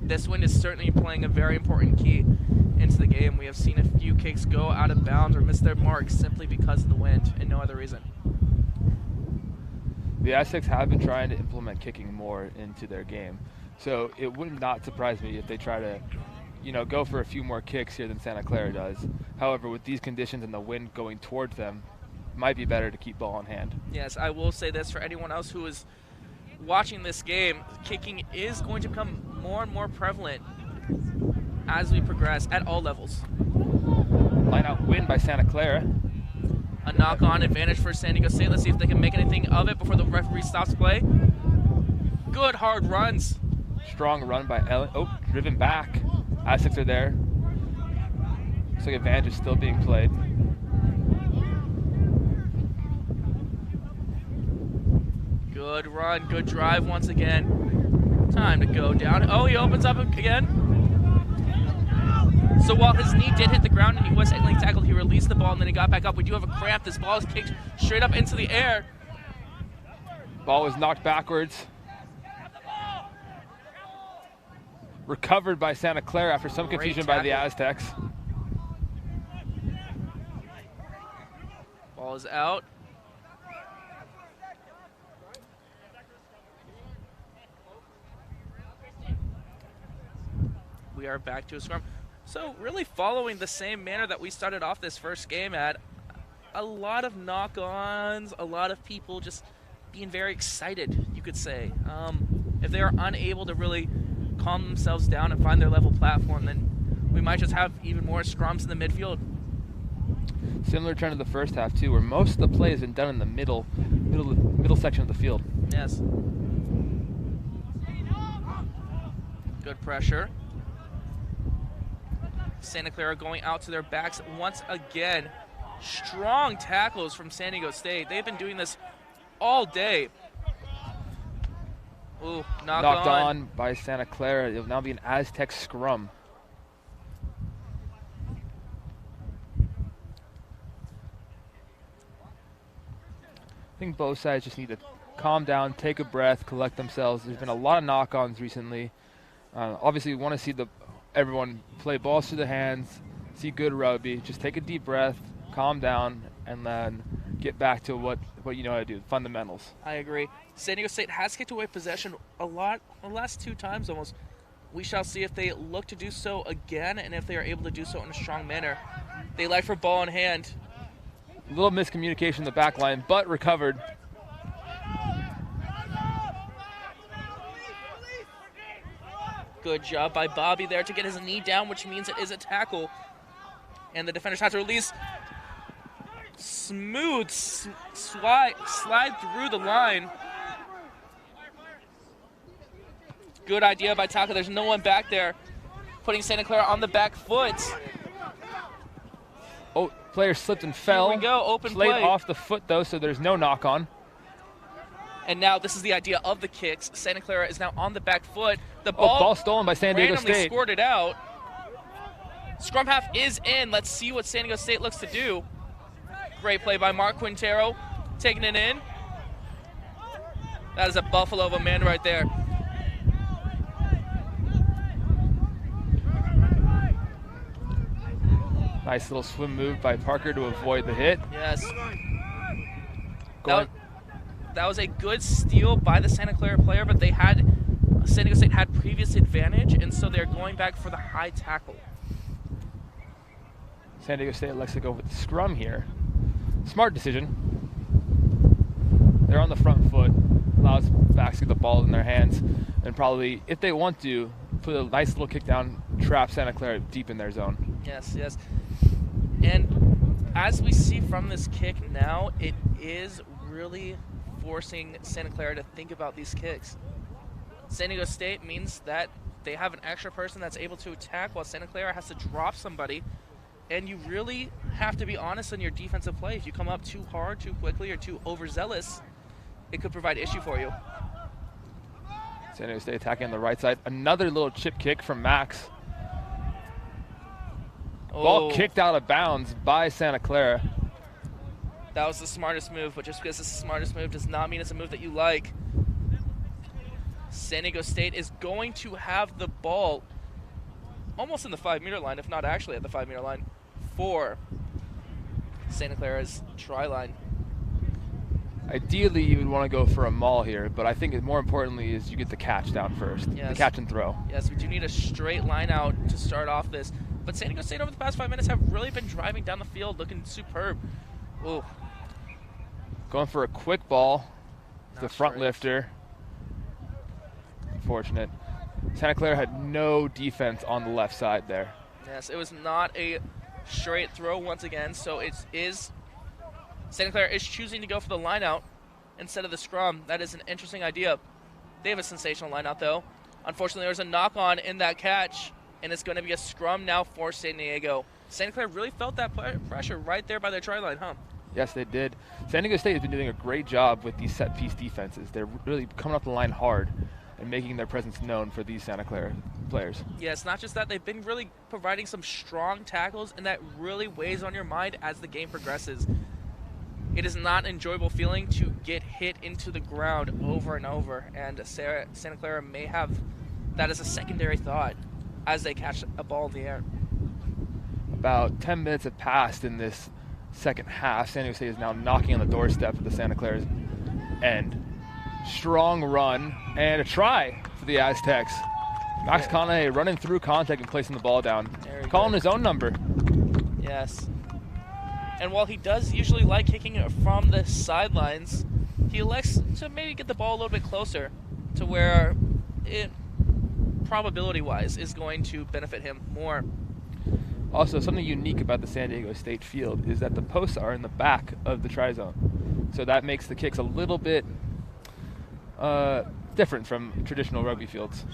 This wind is certainly playing a very important key into the game. We have seen a few kicks go out of bounds or miss their marks simply because of the wind and no other reason. The Aztecs have been trying to implement kicking more into their game, so it would not surprise me if they try to go for a few more kicks here than Santa Clara does. However, with these conditions and the wind going towards them, it might be better to keep ball in hand. Yes, I will say this for anyone else who is watching this game, kicking is going to become more and more prevalent as we progress at all levels. Line out win by Santa Clara. A knock-on advantage for San Diego State. Let's see if they can make anything of it before the referee stops play. Good hard runs. Strong run by Ellen. Oh, driven back. Aztecs are there. Looks like advantage is still being played. Good run, good drive once again. Time to go down. Oh, he opens up again. So while his knee did hit the ground and he was technically tackled, he released the ball and then he got back up. We do have a cramp. This ball is kicked straight up into the air. Ball was knocked backwards. Recovered by Santa Clara after some confusion by the Aztecs. Ball is out. We are back to a scrum. So really following the same manner that we started off this first game at. A lot of knock-ons, a lot of people just being very excited, you could say. If they are unable to really calm themselves down and find their level platform, then we might just have even more scrums in the midfield. Similar trend to the first half too, where most of the play has been done in the middle section of the field. Yes. Good pressure. Santa Clara going out to their backs once again. Strong tackles from San Diego State. They've been doing this all day. Ooh, knocked on by Santa Clara. It'll now be an Aztec scrum. I think both sides just need to calm down, take a breath, collect themselves. There's been a lot of knock-ons recently. Obviously, we want to see everyone play balls through the hands, see good rugby. Just take a deep breath, calm down, and then get back to what you know how to do, fundamentals. I agree. San Diego State has kicked away possession a lot, the last 2 times almost. We shall see if they look to do so again and if they are able to do so in a strong manner. They like for ball in hand. A little miscommunication in the back line, but recovered. Good job by Bobby there to get his knee down, which means it is a tackle. And the defenders have to release. Smooth slide through the line. Good idea by tackle. There's no one back there. Putting Santa Clara on the back foot. Oh, player slipped and fell. Here we go, open Played play. off the foot though, so there's no knock on. And now this is the idea of the kicks. Santa Clara is now on the back foot. The ball stolen by San Diego randomly State. Scored it out. Scrum half is in. Let's see what San Diego State looks to do. Great play by Mark Quintero, taking it in. That is a buffalo of a man right there. Nice little swim move by Parker to avoid the hit. Yes. That was a good steal by the Santa Clara player, but San Diego State had previous advantage, and so they're going back for the high tackle. San Diego State elects to go with the scrum here. Smart decision. They're on the front foot, allows backs to get the ball in their hands, and probably, if they want to, put a nice little kick down, trap Santa Clara deep in their zone. Yes, yes. And as we see from this kick now, it is really forcing Santa Clara to think about these kicks. San Diego State means that they have an extra person that's able to attack while Santa Clara has to drop somebody. And you really have to be honest in your defensive play. If you come up too hard, too quickly, or too overzealous, it could provide issue for you. San Diego State attacking on the right side. Another little chip kick from Max. Ball kicked out of bounds by Santa Clara. That was the smartest move, but just because it's the smartest move does not mean it's a move that you like. San Diego State is going to have the ball almost in the 5-meter line, if not actually at the 5-meter line, for Santa Clara's try line. Ideally, you would want to go for a maul here, but I think more importantly is you get the catch down first, the catch and throw. Yes, we do need a straight line out to start off this. But San Diego State over the past 5 minutes have really been driving down the field, looking superb. Ooh. Going for a quick ball, the front straight. lifter. Unfortunate. Santa Clara had no defense on the left side there. Yes, it was not a straight throw once again, so it is Santa Clara is choosing to go for the line out instead of the scrum. That is an interesting idea. They have a sensational line out, though. Unfortunately, there's a knock-on in that catch, and it's going to be a scrum now for San Diego. Santa Clara really felt that pressure right there by their try line, huh? Yes, they did. San Diego State has been doing a great job with these set-piece defenses. They're really coming up the line hard and making their presence known for these Santa Clara players. Yes, not just that, they've been really providing some strong tackles, and that really weighs on your mind as the game progresses. It is not an enjoyable feeling to get hit into the ground over and over, and Santa Clara may have that as a secondary thought as they catch a ball in the air. About 10 minutes have passed in this second half. San Diego State is now knocking on the doorstep of the Santa Clara's end. Strong run and a try for the Aztecs. Max Conaway running through contact and placing the ball down. Calling his own number. Yes. And while he does usually like kicking it from the sidelines, he elects to maybe get the ball a little bit closer to where it, probability-wise, is going to benefit him more. Also, something unique about the San Diego State field is that the posts are in the back of the try zone. So that makes the kicks a little bit different from traditional rugby fields.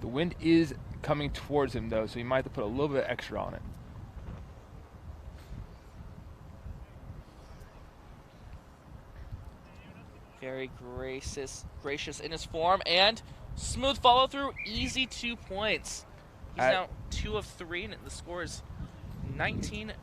The wind is coming towards him, though, so he might have to put a little bit extra on it. Very gracious in his form, and smooth follow through, easy 2 points. He's now 2 of 3, and the score is 19-7.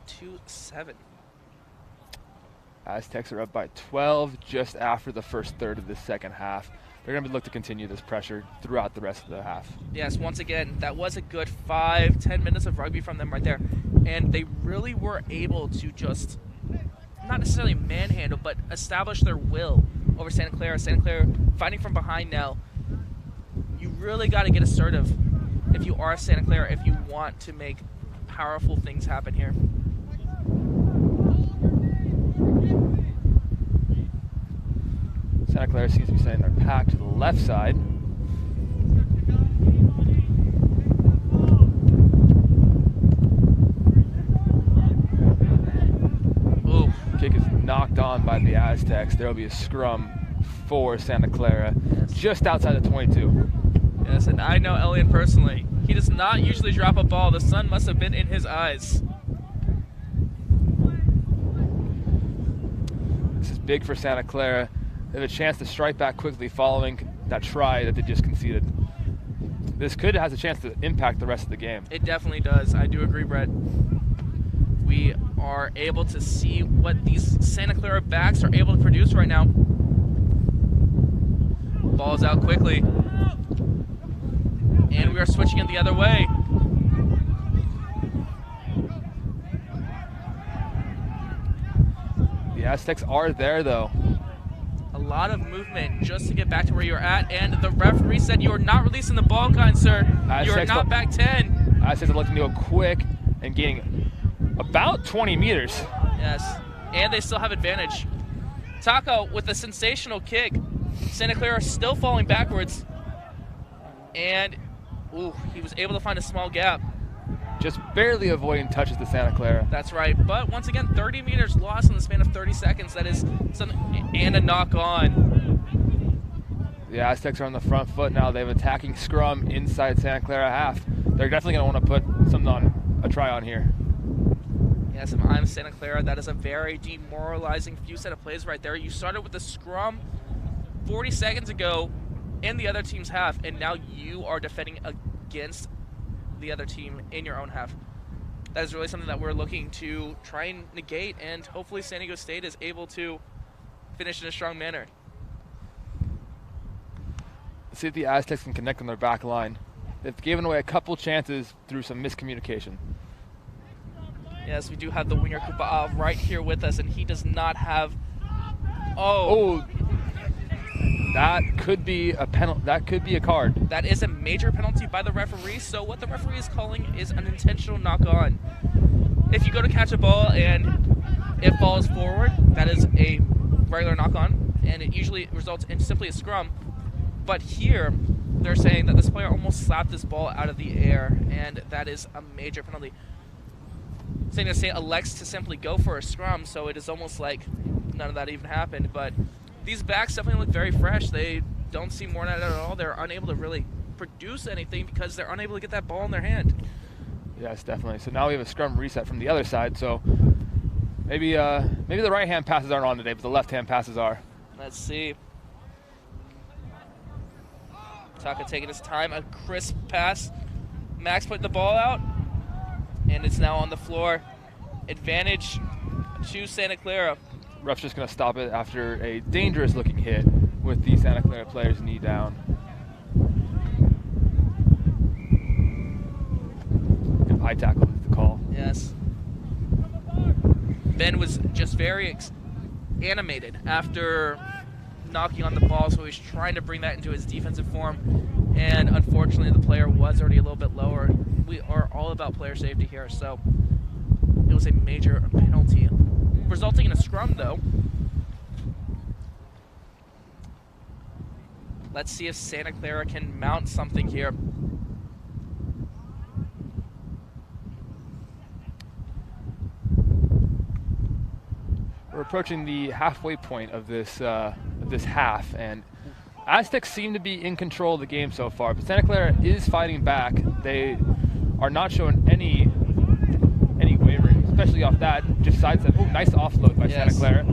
Aztecs are up by 12 just after the first third of the second half. They're going to look to continue this pressure throughout the rest of the half. Yes, once again, that was a good 5-10 minutes of rugby from them right there. And they really were able to just, not necessarily manhandle, but establish their will over Santa Clara. Santa Clara fighting from behind now. You really got to get assertive if you are Santa Clara, if you want to make powerful things happen here. Santa Clara seems to be sending their pack to the left side. Ooh. Kick is knocked on by the Aztecs. There will be a scrum for Santa Clara, just outside the 22. Yes, and I know Elliot personally. He does not usually drop a ball. The sun must have been in his eyes. This is big for Santa Clara. They have a chance to strike back quickly following that try that they just conceded. This has a chance to impact the rest of the game. It definitely does. I do agree, Brett. We are able to see what these Santa Clara backs are able to produce right now. Ball's out quickly. And we are switching it the other way. The Aztecs are there, though. A lot of movement just to get back to where you're at, and the referee said you are not releasing the ball, kind sir. You are not back 10. Aztecs are looking to go quick and gaining about 20 meters. Yes, and they still have advantage. Taco with a sensational kick. Santa Clara still falling backwards, and ooh, he was able to find a small gap. Just barely avoiding touches to Santa Clara. That's right, but once again, 30 meters lost in the span of 30 seconds. That is something, and a knock on. The Aztecs are on the front foot now. They have attacking scrum inside Santa Clara half. They're definitely going to want to put something on, a try on here. Yes, if I'm Santa Clara, that is a very demoralizing few set of plays right there. You started with the scrum 40 seconds ago in the other team's half, and now you are defending against the other team in your own half. That is really something that we're looking to try and negate, and hopefully San Diego State is able to finish in a strong manner. Let's see if the Aztecs can connect on their back line. They've given away a couple chances through some miscommunication. Yes, we do have the winger Kupa right here with us, and he does not have. Oh, that could be a penalty. That could be a card. That is a major penalty by the referee. So what the referee is calling is an intentional knock-on. If you go to catch a ball and it falls forward, that is a regular knock-on, and it usually results in simply a scrum. But here, they're saying that this player almost slapped this ball out of the air, and that is a major penalty. San Diego State elects to simply go for a scrum, so it is almost like none of that even happened. But these backs definitely look very fresh. They don't seem worn out at all. They're unable to really produce anything because they're unable to get that ball in their hand. Yes, definitely. So now we have a scrum reset from the other side. So maybe the right-hand passes aren't on today, but the left-hand passes are. Let's see. Taka taking his time, a crisp pass. Max putting the ball out, and it's now on the floor. Advantage to Santa Clara. Ref's just going to stop it after a dangerous-looking hit with the Santa Clara player's knee down. And high tackle is the call. Yes. Ben was just very animated after knocking on the ball, so he's trying to bring that into his defensive form, and unfortunately the player was already a little bit lower. We are all about player safety here, so it was a major penalty, resulting in a scrum though. Let's see if Santa Clara can mount something here. We're approaching the halfway point of this half, and Aztecs seem to be in control of the game so far, but Santa Clara is fighting back. They are not showing any wavering, especially off that just sidestep. Oh, nice offload by Santa Clara.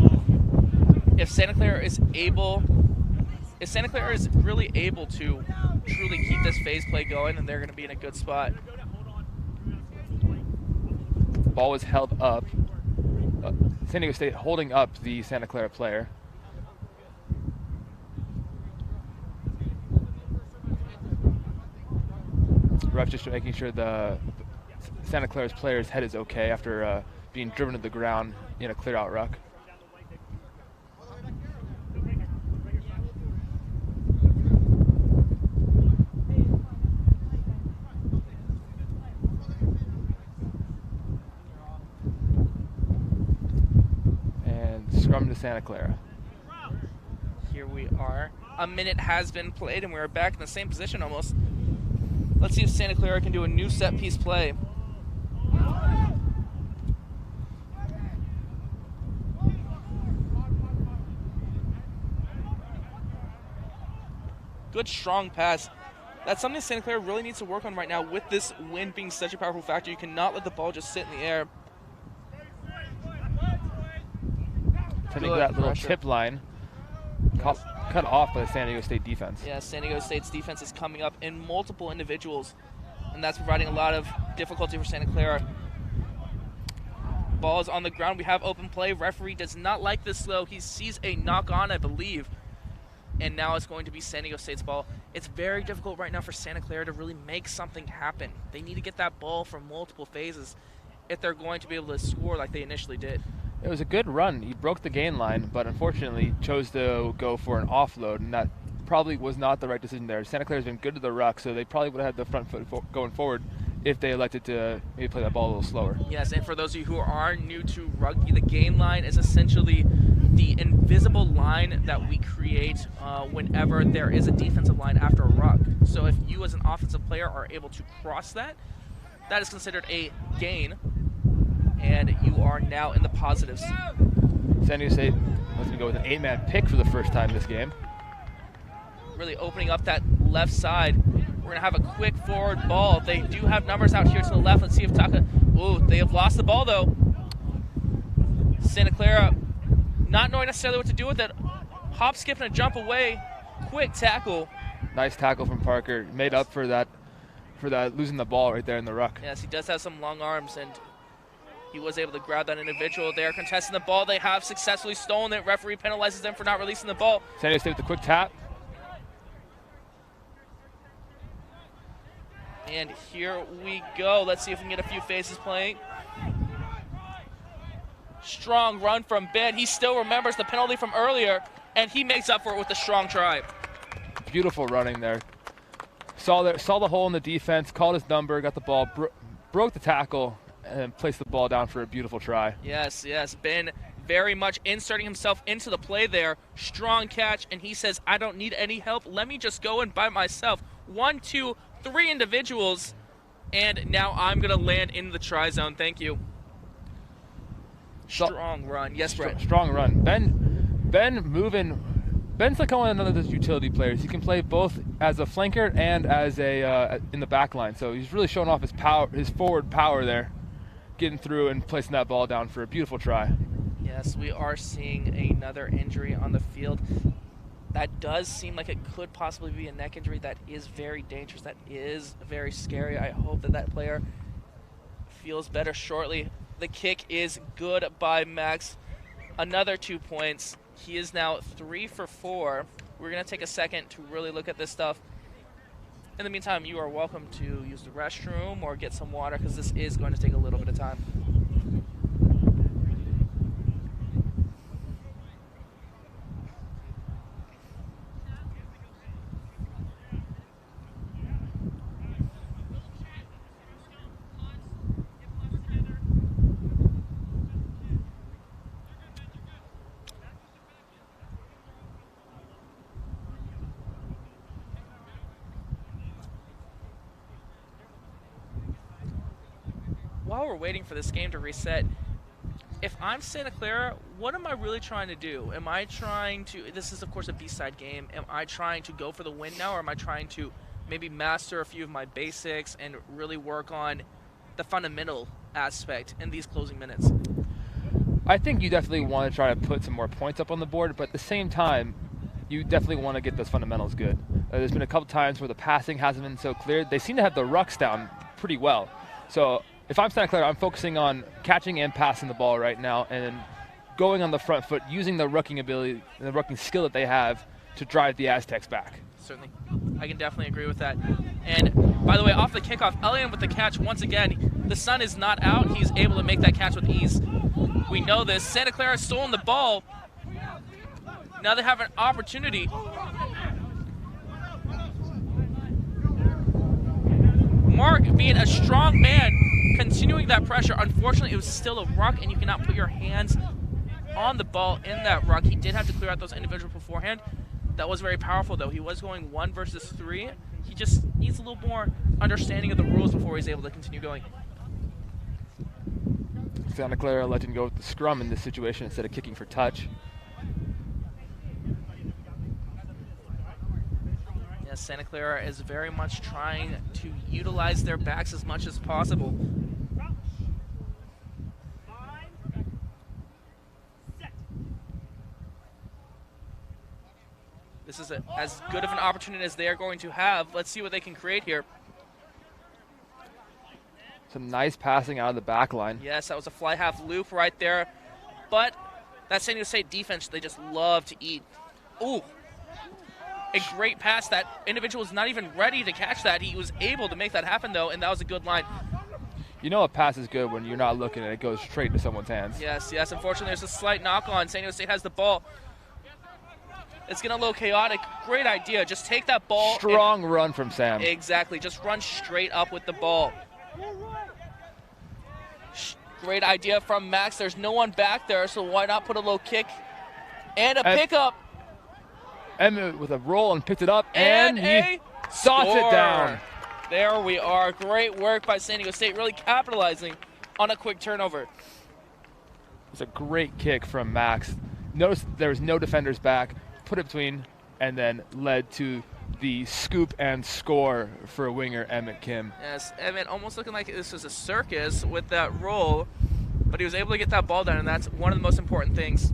If Santa Clara is really able to truly keep this phase play going, then they're going to be in a good spot. The ball was held up. San Diego State holding up the Santa Clara player. Ref just making sure the Santa Clara's player's head is okay after being driven to the ground in a clear-out ruck. Scrum to Santa Clara. Here we are. A minute has been played, and we're back in the same position almost. Let's see if Santa Clara can do a new set-piece play. Good, strong pass. That's something Santa Clara really needs to work on right now with this wind being such a powerful factor. You cannot let the ball just sit in the air. Tending to that little tip line, cut off by the San Diego State defense. Yeah, San Diego State's defense is coming up in multiple individuals, and that's providing a lot of difficulty for Santa Clara. Ball is on the ground. We have open play. Referee does not like this though. He sees a knock on, I believe, and now it's going to be San Diego State's ball. It's very difficult right now for Santa Clara to really make something happen. They need to get that ball from multiple phases if they're going to be able to score like they initially did. It was a good run. He broke the gain line, but unfortunately chose to go for an offload, and that probably was not the right decision there. Santa Clara's been good to the ruck, so they probably would have had the front foot going forward if they elected to maybe play that ball a little slower. Yes, and for those of you who are new to rugby, the gain line is essentially the invisible line that we create whenever there is a defensive line after a ruck. So if you as an offensive player are able to cross that, that is considered a gain, and you are now in the positives. San Diego State was going to go with an 8-man pick for the first time this game. Really opening up that left side. We're going to have a quick forward ball. They do have numbers out here to the left. Let's see if Taka... Ooh, they have lost the ball, though. Santa Clara not knowing necessarily what to do with it. Hop, skip, and a jump away. Quick tackle. Nice tackle from Parker. Made up for that losing the ball right there in the ruck. Yes, he does have some long arms, and he was able to grab that individual. They are contesting the ball. They have successfully stolen it. Referee penalizes them for not releasing the ball. San Diego State with a quick tap. And here we go. Let's see if we can get a few faces playing. Strong run from Ben. He still remembers the penalty from earlier, and he makes up for it with a strong try. Beautiful running there. Saw the hole in the defense, called his number, got the ball, broke the tackle, and placed the ball down for a beautiful try. Yes, Ben very much inserting himself into the play there. Strong catch, and he says, I don't need any help. Let me just go in by myself. 1, 2, 3 individuals, and now I'm going to land in the try zone. Thank you. Strong run. Yes, Brett. Strong run. Ben moving. Ben's like one of those utility players. He can play both as a flanker and as a in the back line. So he's really showing off his power, his forward power there, getting through and placing that ball down for a beautiful try. Yes, we are seeing another injury on the field. That does seem like it could possibly be a neck injury. That is very dangerous. That is very scary. I hope that player feels better shortly. The kick is good by Max. Another 2 points. He is now 3 for 4. We're going to take a second to really look at this stuff. In the meantime, you are welcome to use the restroom or get some water because this is going to take a little bit of time. While we're waiting for this game to reset, if I'm Santa Clara, what am I really trying to do? Am I trying to, this is of course a B-side game, am I trying to go for the win now, or am I trying to maybe master a few of my basics and really work on the fundamental aspect in these closing minutes? I think you definitely want to try to put some more points up on the board, but at the same time, you definitely want to get those fundamentals good. There's been a couple times where the passing hasn't been so clear. They seem to have the rucks down pretty well. So if I'm Santa Clara, I'm focusing on catching and passing the ball right now and going on the front foot, using the rucking ability and the rucking skill that they have to drive the Aztecs back. Certainly. I can definitely agree with that. And by the way, off the kickoff, Elian with the catch once again. The sun is not out. He's able to make that catch with ease. We know this. Santa Clara has stolen the ball. Now they have an opportunity. Mark, being a strong man, continuing that pressure. Unfortunately, it was still a ruck, and you cannot put your hands on the ball in that ruck. He did have to clear out those individuals beforehand. That was very powerful, though. He was going 1 versus 3. He just needs a little more understanding of the rules before he's able to continue going. Santa Clara letting go with the scrum in this situation instead of kicking for touch. Yes, Santa Clara is very much trying to utilize their backs as much as possible. This is as good of an opportunity as they are going to have. Let's see what they can create here. Some nice passing out of the back line. Yes, that was a fly half loop right there. But that San Diego State defense, they just love to eat. Ooh. A great pass. That individual was not even ready to catch that. He was able to make that happen, though, and that was a good line. You know a pass is good when you're not looking and it goes straight to someone's hands. Yes. Unfortunately, there's a slight knock on. San Diego State has the ball. It's getting a little chaotic. Great idea. Just take that ball. Strong run from Sam. Exactly. Just run straight up with the ball. Great idea from Max. There's no one back there, so why not put a low kick and a pickup? Emmett with a roll and picked it up, and he score. Dots it down. There we are. Great work by San Diego State, really capitalizing on a quick turnover. It's a great kick from Max. Notice there was no defenders back, put it between, and then led to the scoop and score for winger Emmett Kim. Yes, Emmett almost looking like this was a circus with that roll, but he was able to get that ball down, and that's one of the most important things.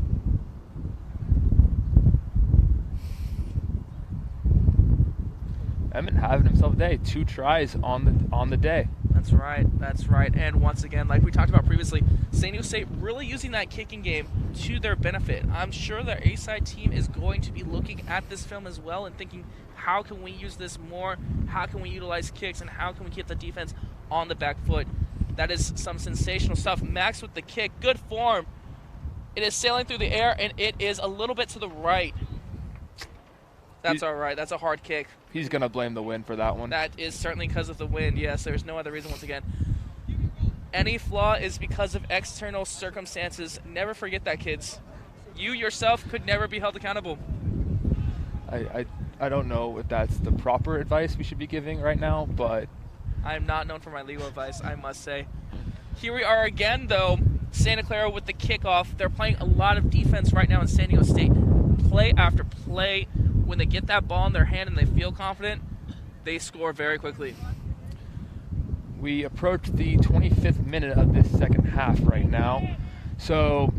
Emmett having himself a day. 2 tries on the day. That's right. And once again, like we talked about previously, San Diego State really using that kicking game to their benefit. I'm sure their A-side team is going to be looking at this film as well and thinking, how can we use this more? How can we utilize kicks? And how can we keep the defense on the back foot? That is some sensational stuff. Max with the kick. Good form It is sailing through the air, and it is a little bit to the right. That's all right. That's a hard kick. He's going to blame the wind for that one. That is certainly because of the wind. Yes, there's no other reason once again. Any flaw is because of external circumstances. Never forget that, kids. You yourself could never be held accountable. I don't know if that's the proper advice we should be giving right now, but I am not known for my legal advice, I must say. Here we are again, though. Santa Clara with the kickoff. They're playing a lot of defense right now in San Diego State. Play after play. When they get that ball in their hand and they feel confident, they score very quickly. We approach the 25th minute of this second half right now. So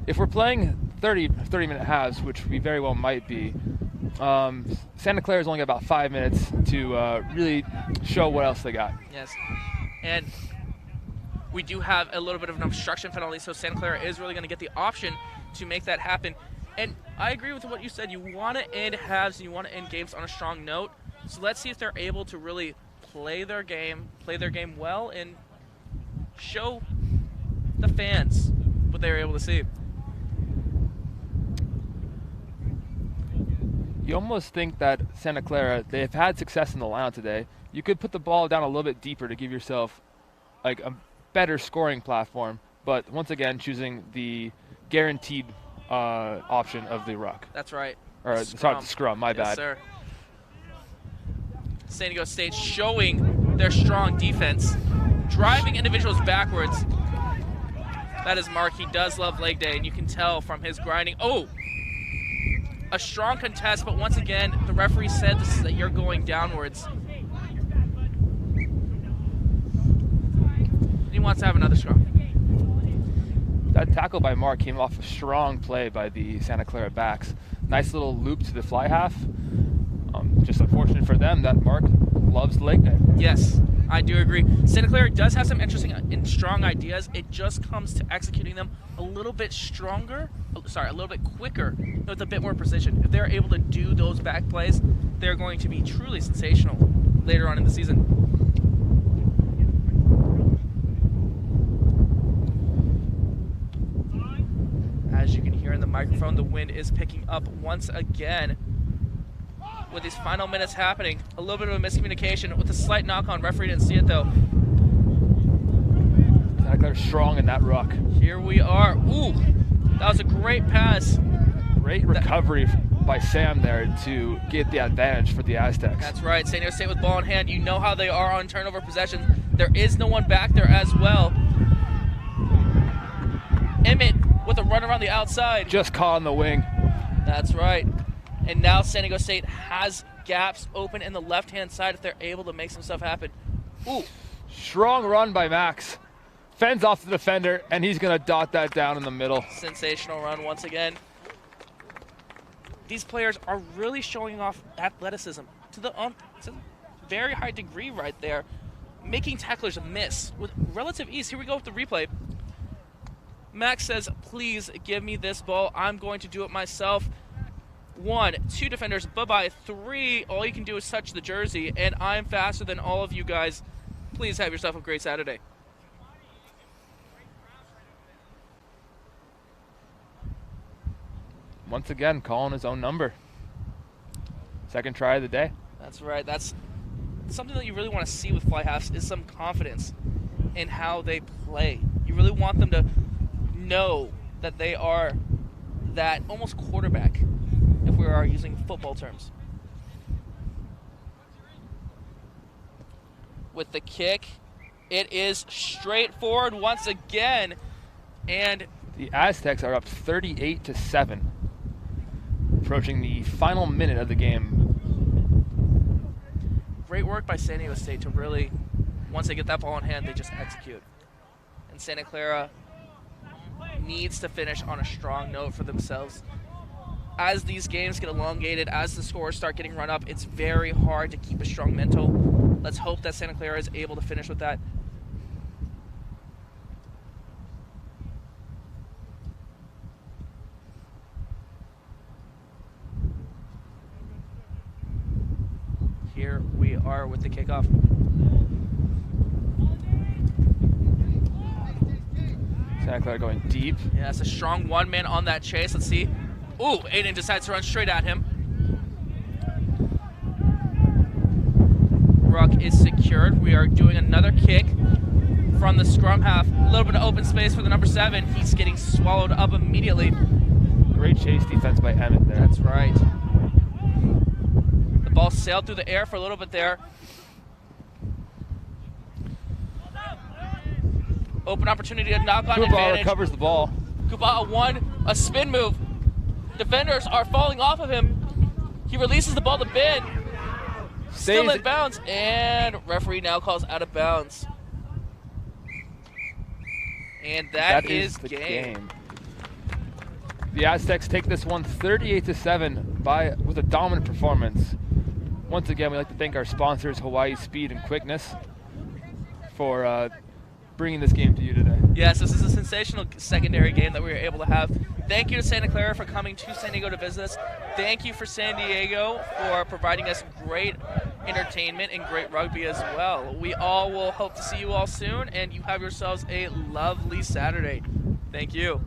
if we're playing 30-minute halves, which we very well might be, Santa Clara's only got about 5 minutes to really show what else they got. Yes, and we do have a little bit of an obstruction penalty, so Santa Clara is really going to get the option to make that happen. And I agree with what you said. You want to end halves and you want to end games on a strong note. So let's see if they're able to really play their game well, and show the fans what they were able to see. You almost think that Santa Clara, they've had success in the lineup today. You could put the ball down a little bit deeper to give yourself like a better scoring platform, but once again choosing the guaranteed option of the ruck. That's right. Or sorry, the scrum, my bad. Yes, sir. San Diego State showing their strong defense, driving individuals backwards. That is Mark. He does love leg day, and you can tell from his grinding. Oh, a strong contest, but once again, the referee said that you're going downwards. He wants to have another scrum. That tackle by Mark came off a strong play by the Santa Clara backs. Nice little loop to the fly half. Just unfortunate for them that Mark loves leg day. Yes, I do agree. Santa Clara does have some interesting and strong ideas. It just comes to executing them a little bit a little bit quicker, with a bit more precision. If they're able to do those back plays, they're going to be truly sensational later on in the season. As you can hear in the microphone, the wind is picking up once again. With these final minutes happening, a little bit of a miscommunication with a slight knock on. Referee didn't see it though. Santa Clara's strong in that ruck. Here we are. Ooh, that was a great pass. Great recovery by Sam there to get the advantage for the Aztecs. That's right. San Diego State with ball in hand. You know how they are on turnover possessions. There is no one back there as well. Emmett with a run around the outside. Just caught on the wing. That's right. And now San Diego State has gaps open in the left-hand side if they're able to make some stuff happen. Ooh. Strong run by Max. Fends off the defender, and he's going to dot that down in the middle. Sensational run once again. These players are really showing off athleticism to a very high degree right there, making tacklers miss with relative ease. Here we go with the replay. Max says, please give me this ball. I'm going to do it myself. 1, 2 defenders, bye-bye. 3, all you can do is touch the jersey, and I'm faster than all of you guys. Please have yourself a great Saturday. Once again, calling his own number. Second try of the day. That's right. That's something that you really want to see with fly halves, is some confidence in how they play. You really want them to know that they are that almost quarterback, if we are using football terms. With the kick, it is straightforward once again, and the Aztecs are up 38-7, approaching the final minute of the game. Great work by San Diego State to really, once they get that ball in hand, they just execute. And Santa Clara needs to finish on a strong note for themselves. As these games get elongated, as the scores start getting run up, it's very hard to keep a strong mental. Let's hope that Santa Clara is able to finish with that. Here we are with the kickoff. Santa Clara going deep. Yeah, it's a strong one-man on that chase. Let's see. Ooh, Aiden decides to run straight at him. Ruck is secured. We are doing another kick from the scrum half. A little bit of open space for the number 7. He's getting swallowed up immediately. Great chase defense by Emmett there. That's right. The ball sailed through the air for a little bit there. Open opportunity to knock on Kuba advantage. recovers the ball. Kuba a spin move. Defenders are falling off of him. He releases the ball to Ben. Still in bounds, and referee now calls out of bounds. And that is the game. The Aztecs take this one 38-7 with a dominant performance. Once again, we'd like to thank our sponsors, Hawaii Speed and Quickness, for bringing this game to you today. Yes, this is a sensational secondary game that we were able to have. Thank you to Santa Clara for coming to San Diego to visit us. Thank you for San Diego for providing us great entertainment and great rugby as well. We all will hope to see you all soon, and you have yourselves a lovely Saturday. Thank you.